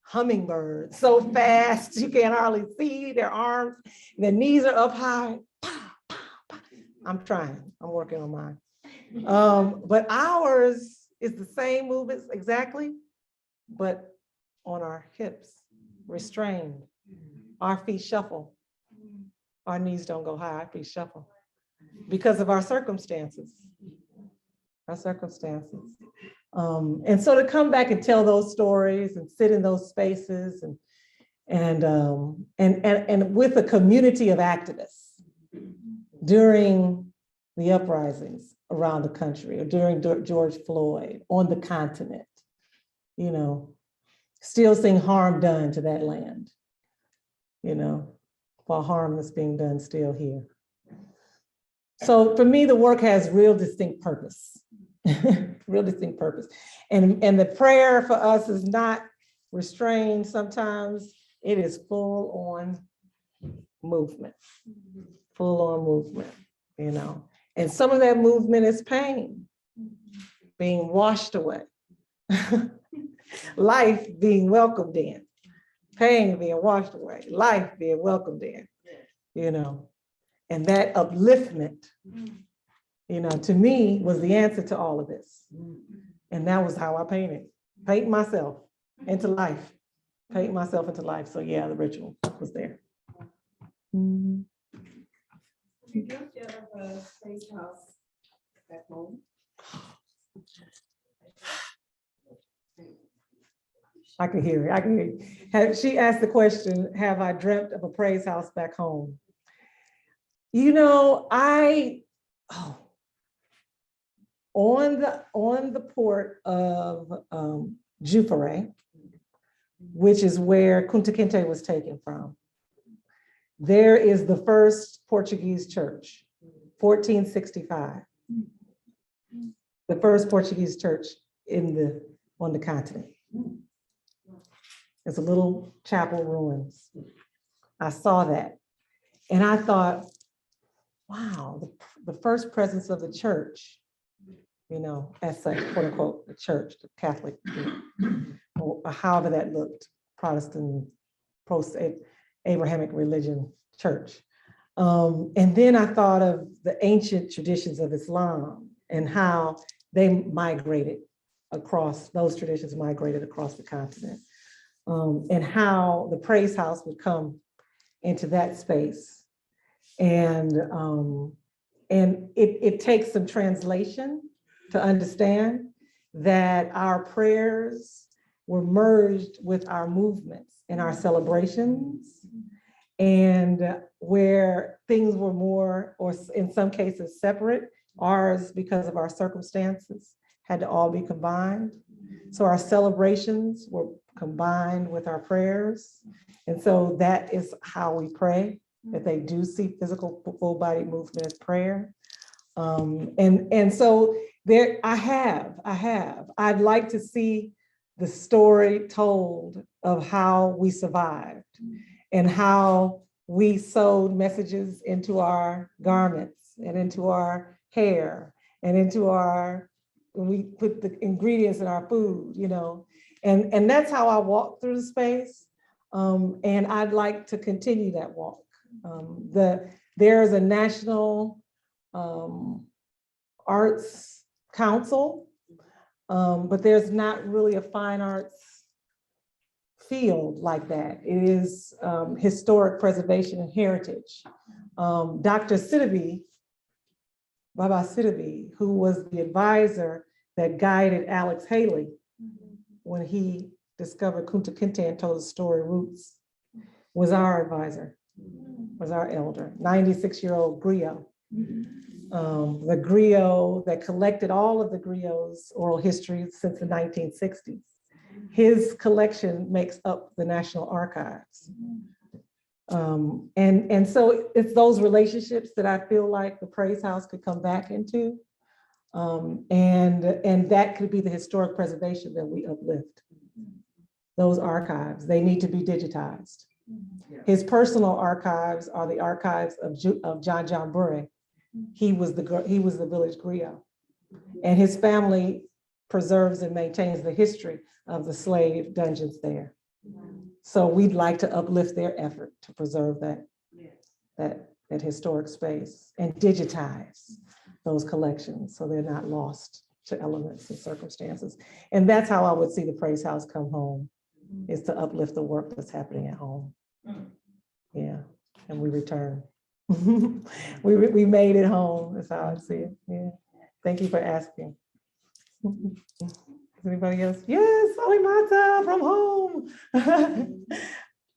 hummingbirds so fast, you can't hardly see their arms. Their knees are up high. I'm trying, I'm working on mine. But ours is the same movements exactly, but on our hips, restrained. Our feet shuffle. Our knees don't go high, our feet shuffle because of our circumstances. And so to come back and tell those stories and sit in those spaces and with a community of activists during the uprisings around the country or during George Floyd on the continent, still seeing harm done to that land, while harm that's being done still here. So for me, the work has real distinct purpose, real distinct purpose. And the prayer for us is not restrained sometimes, it is full on movement, And some of that movement is pain, being washed away. Life being welcomed in, pain being washed away, life being welcomed in, and that upliftment, to me was the answer to all of this. And that was how I paint myself into life, So yeah, the ritual was there. You don't have a Praise House back home? I can hear it. She asked the question, have I dreamt of a praise house back home? On the port of Jufere, which is where Kunta Kinte was taken from, there is the first Portuguese church, 1465. The first Portuguese church on the continent. It's a little chapel ruins. I saw that and I thought, wow, the first presence of the church, as such, quote unquote, the church, the Catholic, or however that looked, Protestant, post-Abrahamic religion church. And then I thought of the ancient traditions of Islam and how those traditions migrated across the continent. And how the Praise House would come into that space. And it takes some translation to understand that our prayers were merged with our movements and our celebrations, and where things were more, or in some cases separate, ours, because of our circumstances, had to all be combined. So our celebrations were combined with our prayers. And so that is how we pray, that they do see physical full body movement as prayer. And so there, I'd like to see the story told of how we survived and how we sewed messages into our garments and into our hair and into our, when we put the ingredients in our food, you know, and that's how I walk through the space. And I'd like to continue that walk. There is a national arts council, but there's not really a fine arts field like that. It is historic preservation and heritage. Dr. Sidibe, Baba Sidibe, who was the advisor that guided Alex Haley when he discovered Kunta Kinte and told the story Roots, was our advisor, was our elder, 96-year-old griot. The griot that collected all of the griot's oral history since the 1960s. His collection makes up the National Archives. And so it's those relationships that I feel like the Praise House could come back into. And that could be the historic preservation that we uplift. Those archives, they need to be digitized. His personal archives are the archives of John Burry. He was the village griot. And his family preserves and maintains the history of the slave dungeons there. So we'd like to uplift their effort to preserve that historic space and digitize those collections so they're not lost to elements and circumstances. And that's how I would see the Praise House come home, is to uplift the work that's happening at home. Yeah, and we return. we made it home, that's how I see it. Yeah, thank you for asking. Anybody else? Yes, Olimata from home.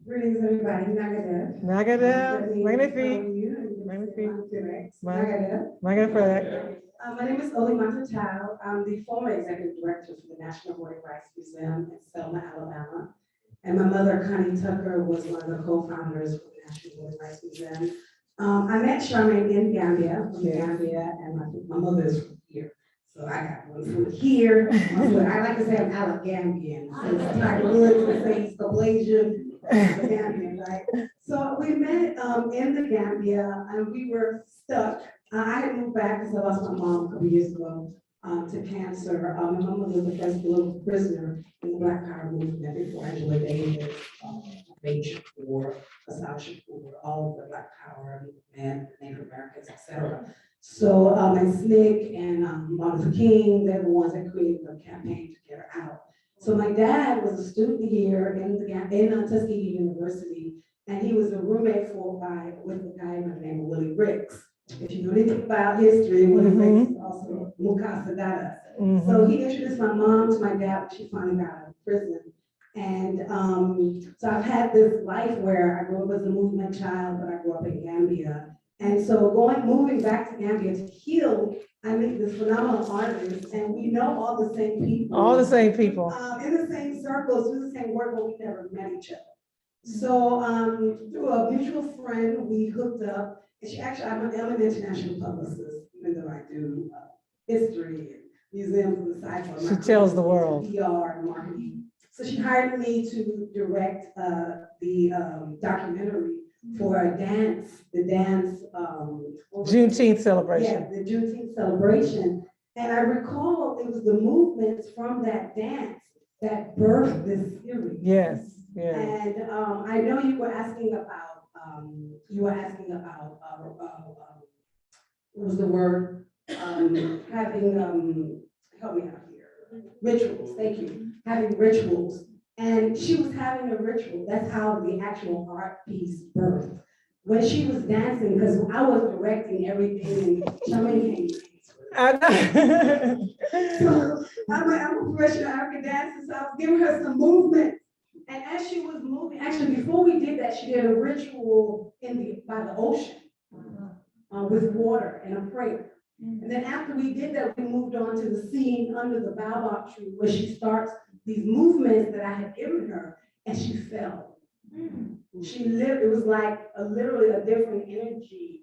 Greetings, everybody. Nagadev. Nagadev, magnifique. My name is Olimata Tao. I'm the former executive director for the National Voting Rights Museum in Selma, Alabama. And my mother, Connie Tucker, was one of the co-founders of the National Voting Rights Museum. I met Charmaine in Gambia, and my mother is from here. So I got one from here. I like to say I'm Alagambian. So it's like Woods to say he's Malaysian, Gambian, right? So we met in the Gambia, and we were stuck. I had moved back because I lost my mom a couple years ago to cancer. My mom was the first political prisoner in the Black Power movement before Angela Davis, Beijing for Assumption for all of the Black Power movement, Native Americans, etc. So and SNCC and Martin Luther King, they were the ones that created the campaign to get her out. So my dad was a student here in Tuskegee University, and he was a roommate with a guy by the name of Willie Ricks. If you know anything about history, Willie Ricks is also Mukasa Dada. So he introduced my mom to my dad when she finally got out of prison. And so I've had this life where I grew up as a movement child, but I grew up in Gambia. And so moving back to Gambia to heal, I meet this phenomenal artist, and we know all the same people. All the same people. In the same circles, do the same work, but we never met each other. So through a mutual friend, we hooked up. And I'm an international publicist, even though I do history and museums on the side. She tells the world. PR and marketing. So she hired me to direct the documentary for a dance, Juneteenth celebration. Yeah, the Juneteenth celebration. And I recall it was the movements from that dance that birthed this series. Yes, yes. And I know you were asking about what was the word? Having, help me out here, rituals, thank you, having rituals. And she was having a ritual. That's how the actual art piece birthed. When she was dancing, because I was directing everything, and Charmaine came So I'm a professional African dancer, so I was giving her some movement. And as she was moving, actually before we did that, she did a ritual by the ocean with water and a prayer. And then after we did that, we moved on to the scene under the baobab tree where she starts these movements that I had given her, and she fell. She lived, it was like literally a different energy.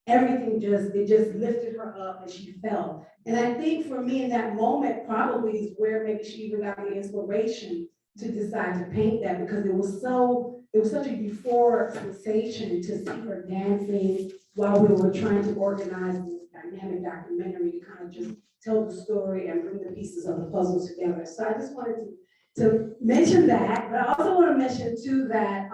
Everything it just lifted her up and she fell. And I think for me in that moment probably is where maybe she even got the inspiration to decide to paint that, because it was such a euphoric sensation to see her dancing while we were trying to organize this dynamic documentary to kind of just tell the story and bring the pieces of the puzzle together. So I just wanted to mention that, but I also want to mention too that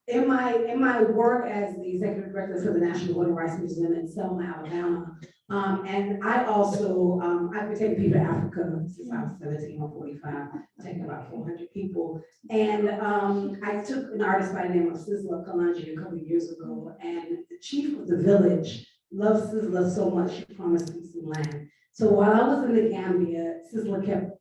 in my work as the executive director for the National Voting Rights Museum in Selma, Alabama, and I also, I've been taking people to Africa since I was 17 or 45, taking about 400 people. And I took an artist by the name of Sizzla Kalonji a couple of years ago, and the chief of the village loved Sizzla so much, she promised me some land. So while I was in the Gambia, Sizzla kept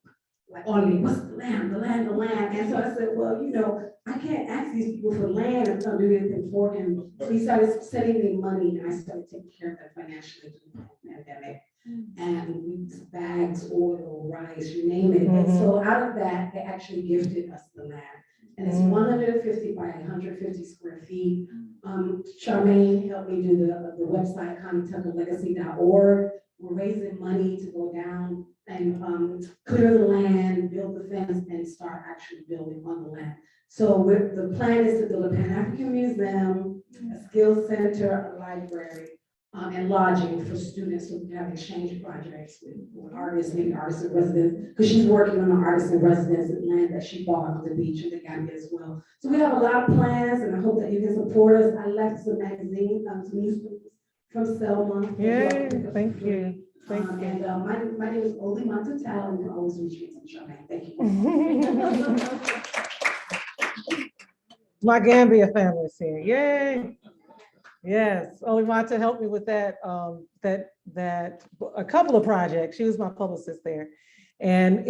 like on me, what's the land, the land, the land? And so I said, well, you know, I can't ask these people for land and not do anything for him. So he started sending me money and I started taking care of that financially through the pandemic. And we bags, oil, rice, you name it. And so out of that, they actually gifted us the land. And it's 150 by 150 square feet. Charmaine helped me do the website, ConnieTuckerLegacy.org. We're raising money to go down and clear the land, build the fence, and start actually building on the land. So the plan is to build a Pan-African museum, a skills center, a library, and lodging for students who have exchange projects with artists, maybe artists in residence, because she's working on an artist in residence in land that she bought on the beach in the Gambia as well. So we have a lot of plans, and I hope that you can support us. I left some magazine, some newspapers from Selma. Yay, thank you. Thank you. And my name is Oli Montatal, and you can always reach me on Charmaine. Thank you. My Gambia family's here. Yay. Yes, Olimata helped me with that, a couple of projects. She was my publicist there. And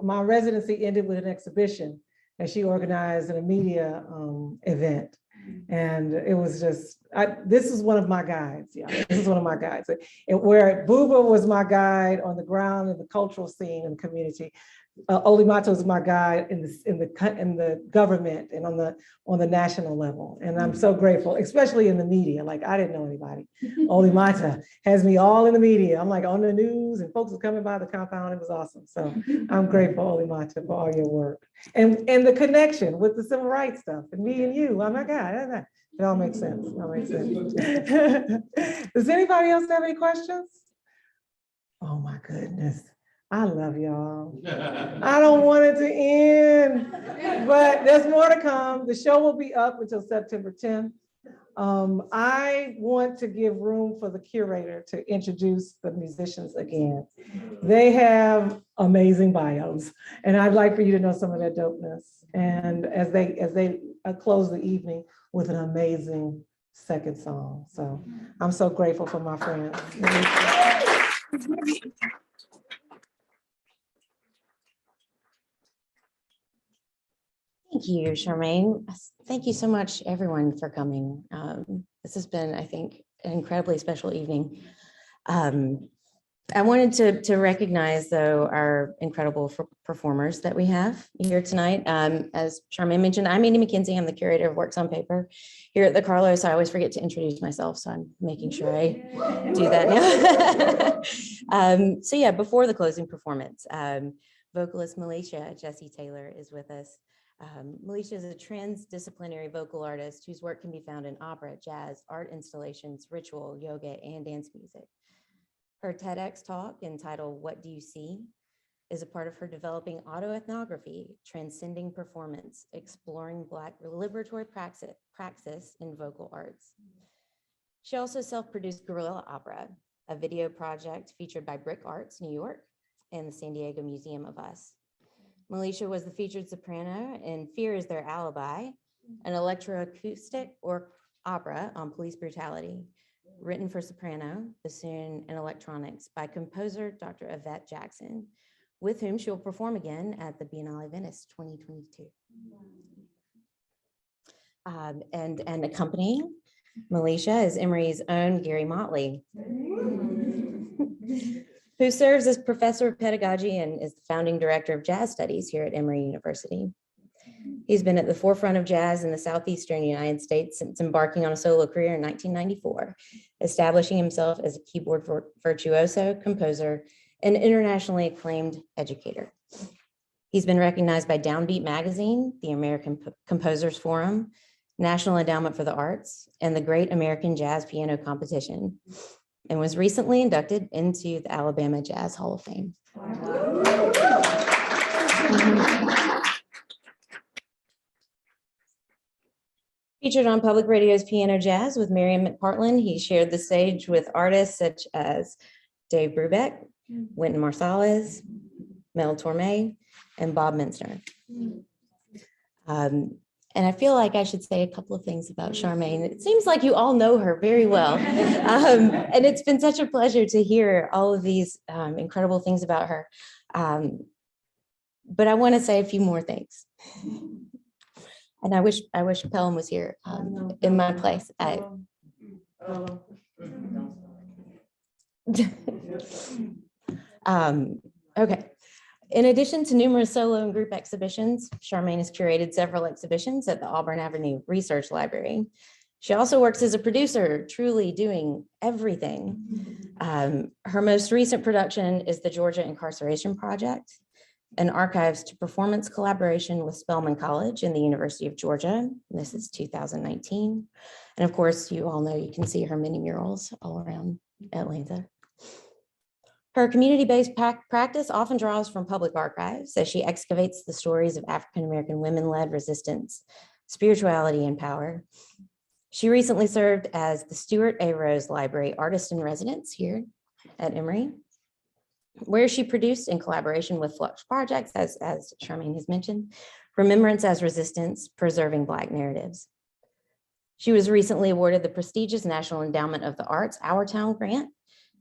my residency ended with an exhibition that she organized in a media event. And it was just, this is one of my guides. Yeah, this is one of my guides. Where Booba was my guide on the ground in the cultural scene and community, Olimata is my guide in the government and on the national level. And I'm so grateful, especially in the media. Like, I didn't know anybody. Olimata has me all in the media. I'm like on the news and folks are coming by the compound. It was awesome. So I'm grateful, Olimata, for all your work. And the connection with the civil rights stuff and me and you. Oh my God, it all makes sense. It all makes sense. Does anybody else have any questions? Oh my goodness. I love y'all. I don't want it to end, but there's more to come. The show will be up until September 10th. I want to give room for the curator to introduce the musicians again. They have amazing bios, and I'd like for you to know some of their dopeness. And as they close the evening with an amazing second song. So I'm so grateful for my friends. Thank you, Charmaine. Thank you so much, everyone, for coming. This has been, I think, an incredibly special evening. I wanted to recognize, though, our incredible performers that we have here tonight. As Charmaine mentioned, I'm Andy McKenzie. I'm the curator of Works on Paper here at the Carlos. I always forget to introduce myself, so I'm making sure I do that now. So yeah, before the closing performance, vocalist Malesha Jessie Taylor is with us. Malesha is a transdisciplinary vocal artist whose work can be found in opera, jazz, art installations, ritual, yoga, and dance music. Her TEDx talk entitled "What Do You See?" is a part of her developing autoethnography, Transcending Performance, Exploring Black Liberatory Praxis in Vocal Arts. She also self-produced Guerrilla Opera, a video project featured by Brick Arts, New York, and the San Diego Museum of Us. Malesha was the featured soprano in Fear Is Their Alibi, an electroacoustic or opera on police brutality. written for soprano, bassoon, and electronics by composer Dr. Yvette Jackson, with whom she will perform again at the Biennale Venice 2022. And accompanying Malesha is Emory's own Gary Motley, who serves as professor of pedagogy and is the founding director of jazz studies here at Emory University. He's been at the forefront of jazz in the Southeastern United States since embarking on a solo career in 1994, establishing himself as a keyboard virtuoso, composer, and internationally acclaimed educator. He's been recognized by Downbeat Magazine, the American Composers Forum, National Endowment for the Arts, and the Great American Jazz Piano Competition, and was recently inducted into the Alabama Jazz Hall of Fame. Featured on public radio's Piano Jazz with Miriam McPartland, he shared the stage with artists such as Dave Brubeck, Wynton Marsalis, Mel Torme, and Bob Minster. And I feel like I should say a couple of things about Charmaine. It seems like you all know her very well. And it's been such a pleasure to hear all of these incredible things about her. But I want to say a few more things. And I wish Pelham was here in my place. Okay. In addition to numerous solo and group exhibitions, Charmaine has curated several exhibitions at the Auburn Avenue Research Library. She also works as a producer, truly doing everything. Her most recent production is the Georgia Incarceration Project, an archives to performance collaboration with Spelman College and the University of Georgia. This is 2019. And of course, you all know you can see her many murals all around Atlanta. Her community-based practice often draws from public archives as she excavates the stories of African-American women-led resistance, spirituality, and power. She recently served as the Stuart A. Rose Library Artist in Residence here at Emory, where she produced in collaboration with Flux Projects, as Charmaine has mentioned, Remembrance as Resistance, Preserving Black Narratives. She was recently awarded the prestigious National Endowment of the Arts Our Town Grant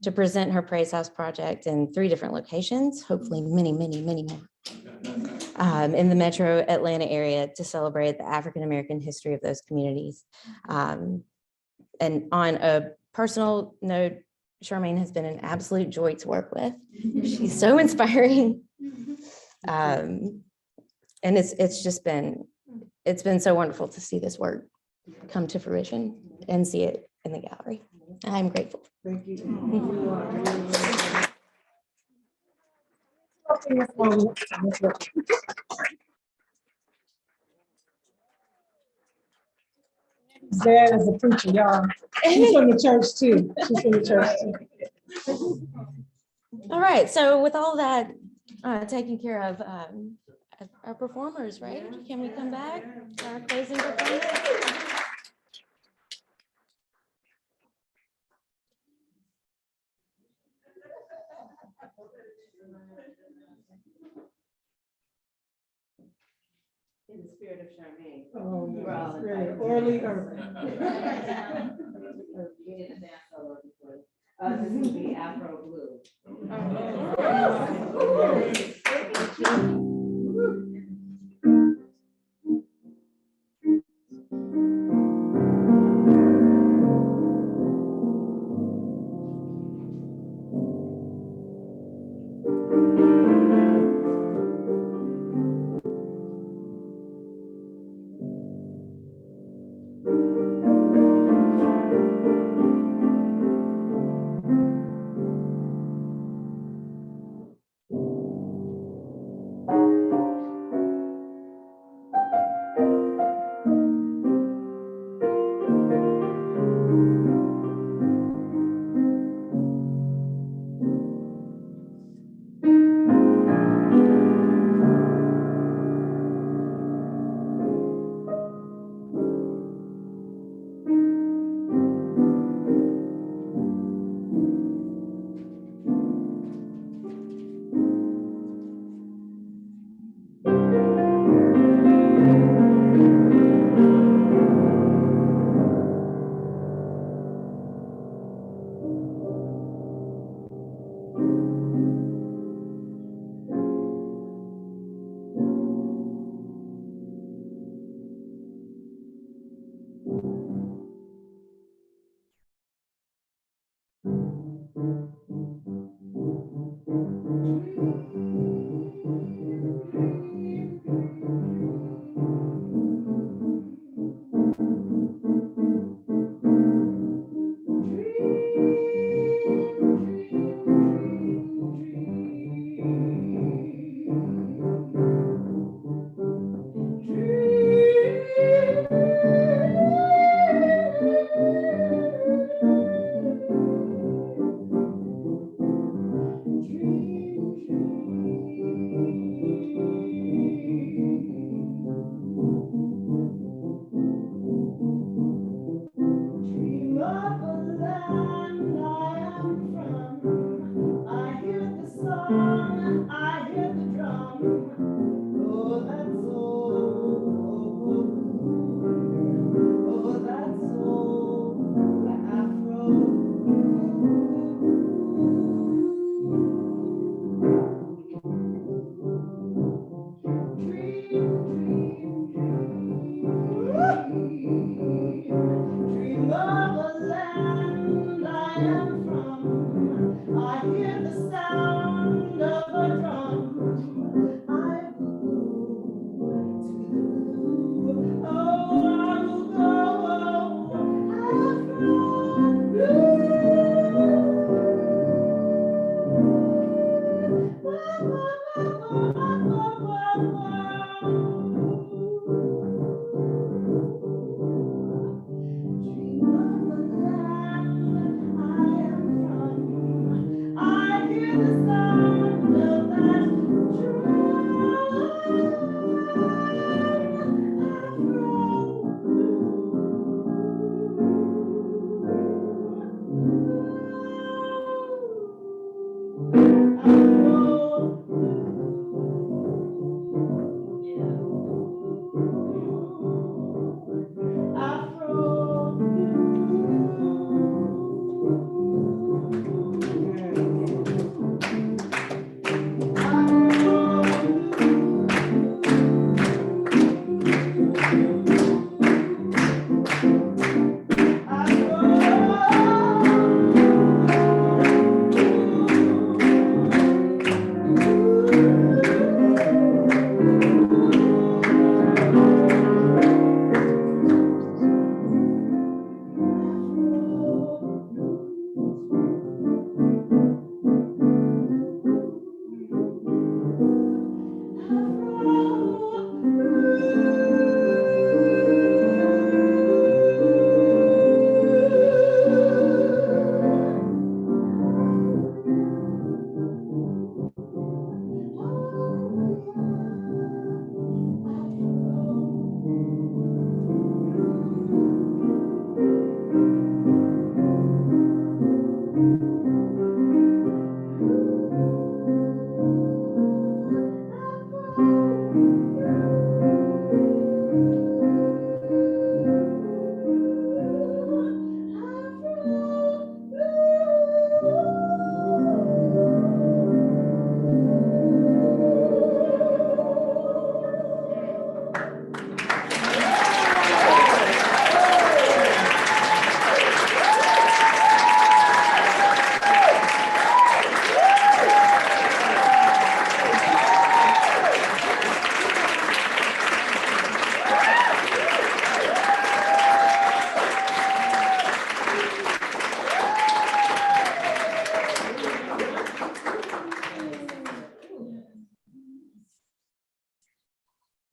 to present her Praise House project in 3 different locations, hopefully many, many, many more, in the metro Atlanta area to celebrate the African-American history of those communities. And on a personal note, Charmaine has been an absolute joy to work with. She's so inspiring. And it's been so wonderful to see this work come to fruition and see it in the gallery. I'm grateful. Thank you. Dad is a preacher, y'all. She's from the church too. She's from the church too. All right, so with all that taken care of, our performers, right? Can we come back? Our closing performance? In the spirit of Charmaine. Oh, We're all that's great. invited. Orly Urban. We did a dance solo before. This is the Afro Blue.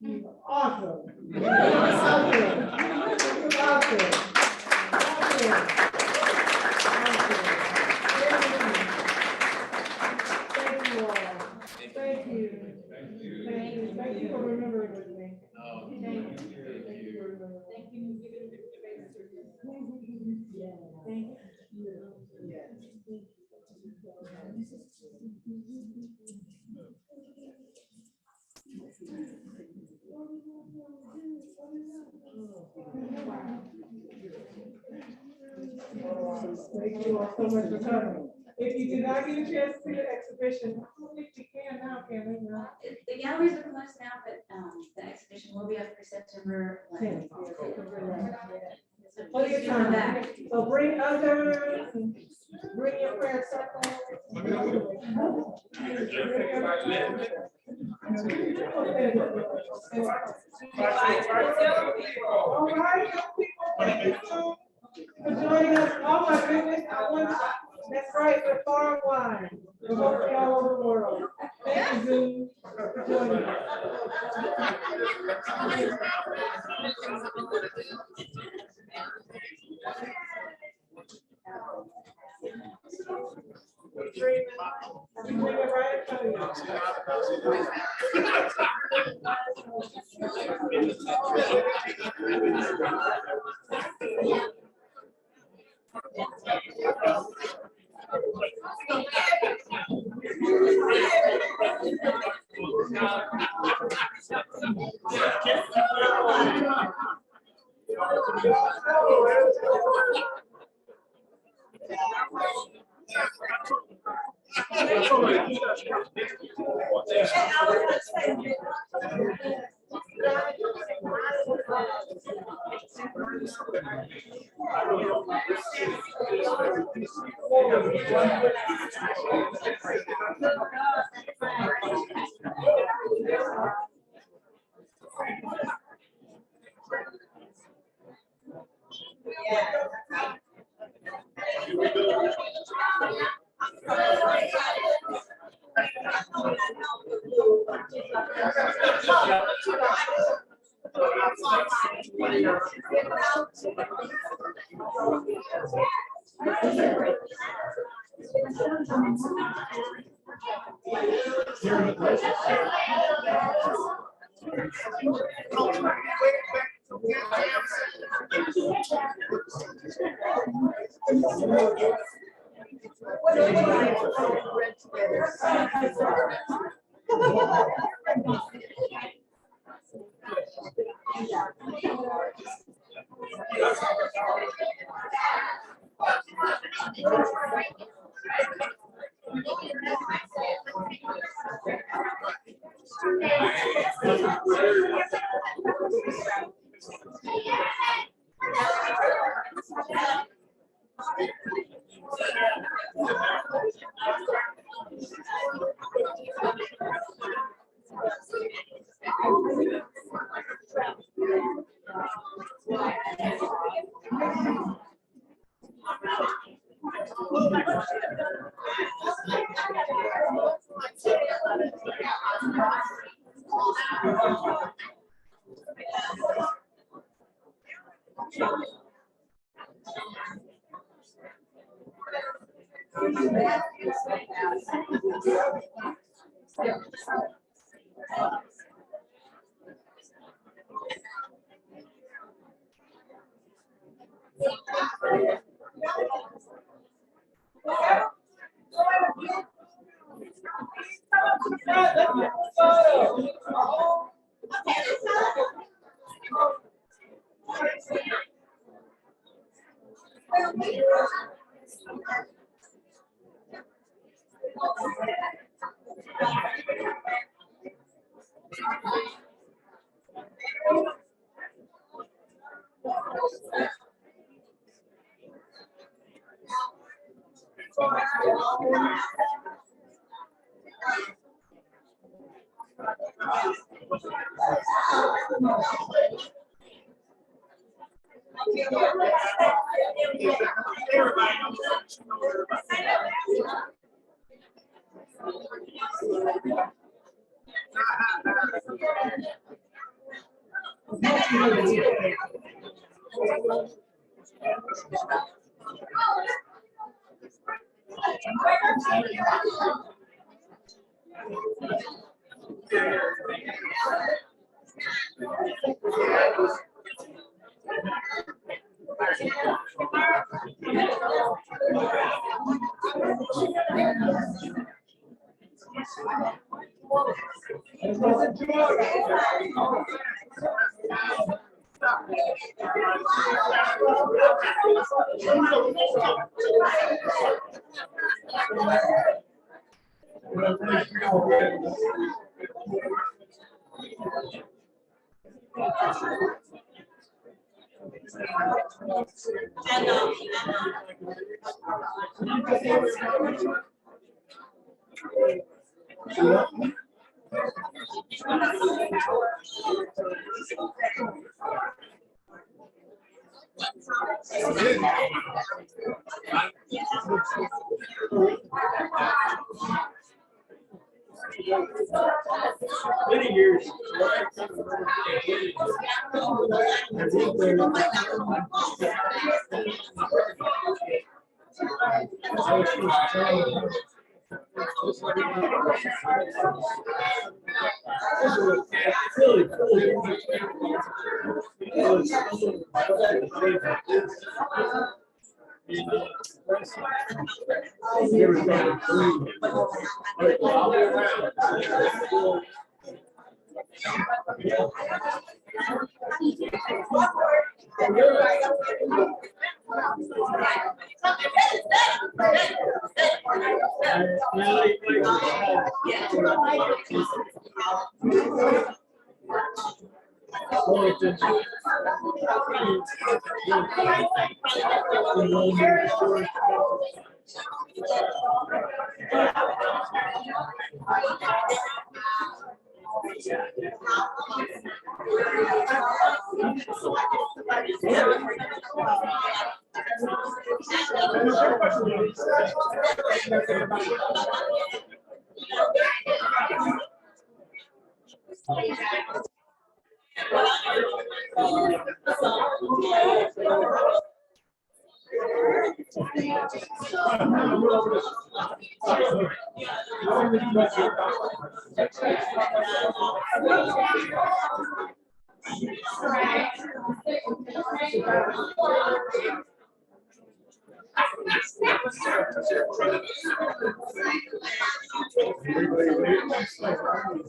Awesome. Awesome. Awesome. Thank you all. Thank you. Thank you. Thank you for remembering with me. Thank you. Thank you for remembering. Thank you. Thank you. Thank you all so much for coming. If you did not get a chance to see the exhibition, if you can now, can we not? The galleries are closed now, but the exhibition will be up for September 11th. So Plenty of please come time. back. So bring others, and bring your prayer circle. All right, thank you for joining us. Oh my goodness, that's right, we're far and wide. We're hopefully all over the world. Thank you, Zoom, for joining us. You bring it right in front of you. Many years. Really around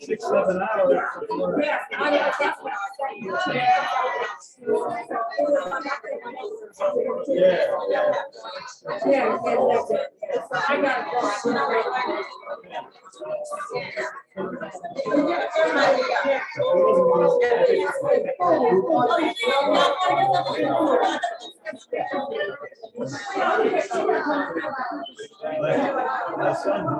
6-7 hours. My son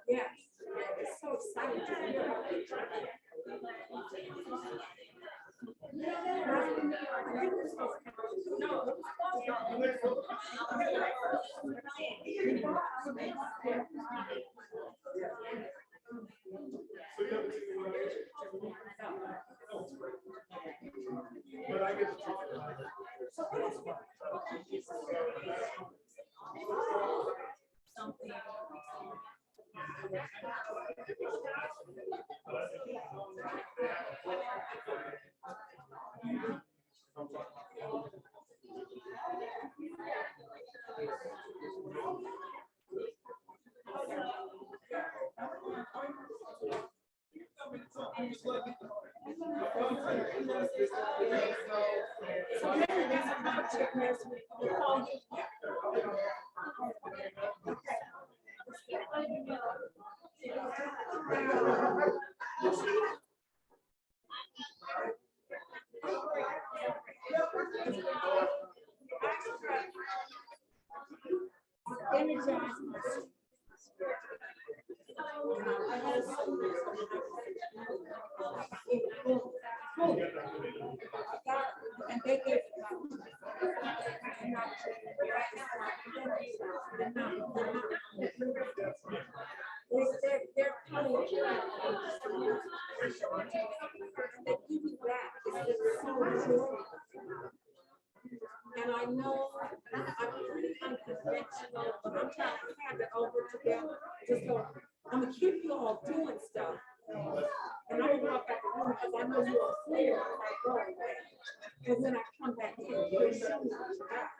Yeah, it's so exciting to hear. But I get to talk about it. They're coming. They give me back. It's so joyful. And I know I'm pretty unconventional, but I'm trying to have it over together. Just so I'm gonna keep you all doing stuff. And I'm gonna walk out the room because I know you all clear if I go away. And then I come back in. There's so much back.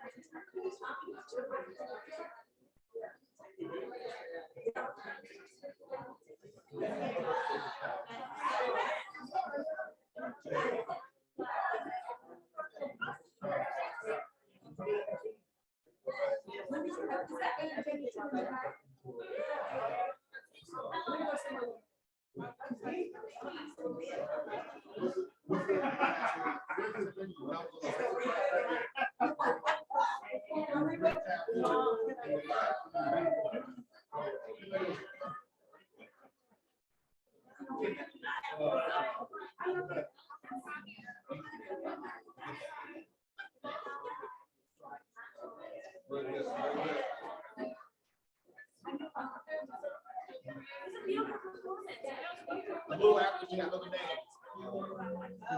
A little after we got other names.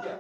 Yeah.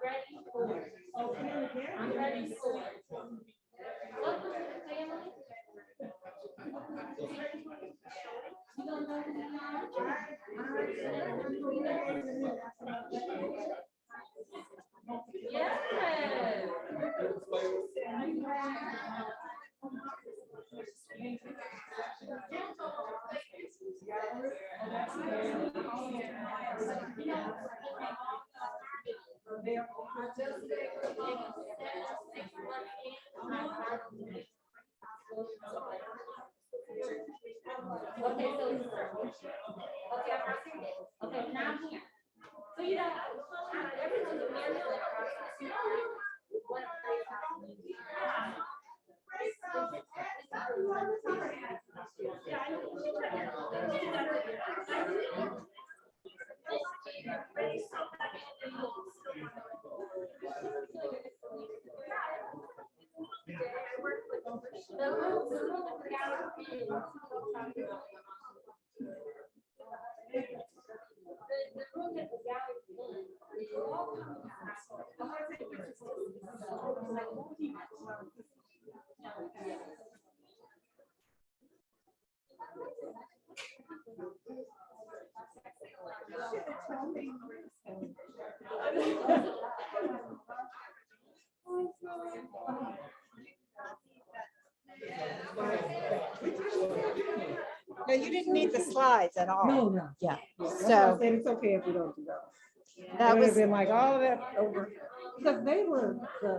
Ready? I'm ready for it. Welcome to the family. You don't know who you are? Yes. Okay, now I'm here. So you know, everyone's a man. No, you didn't need the slides at all. No. Yeah, That's why I so said it's okay if we don't do those. that It would have was. been like all of that over, because they were the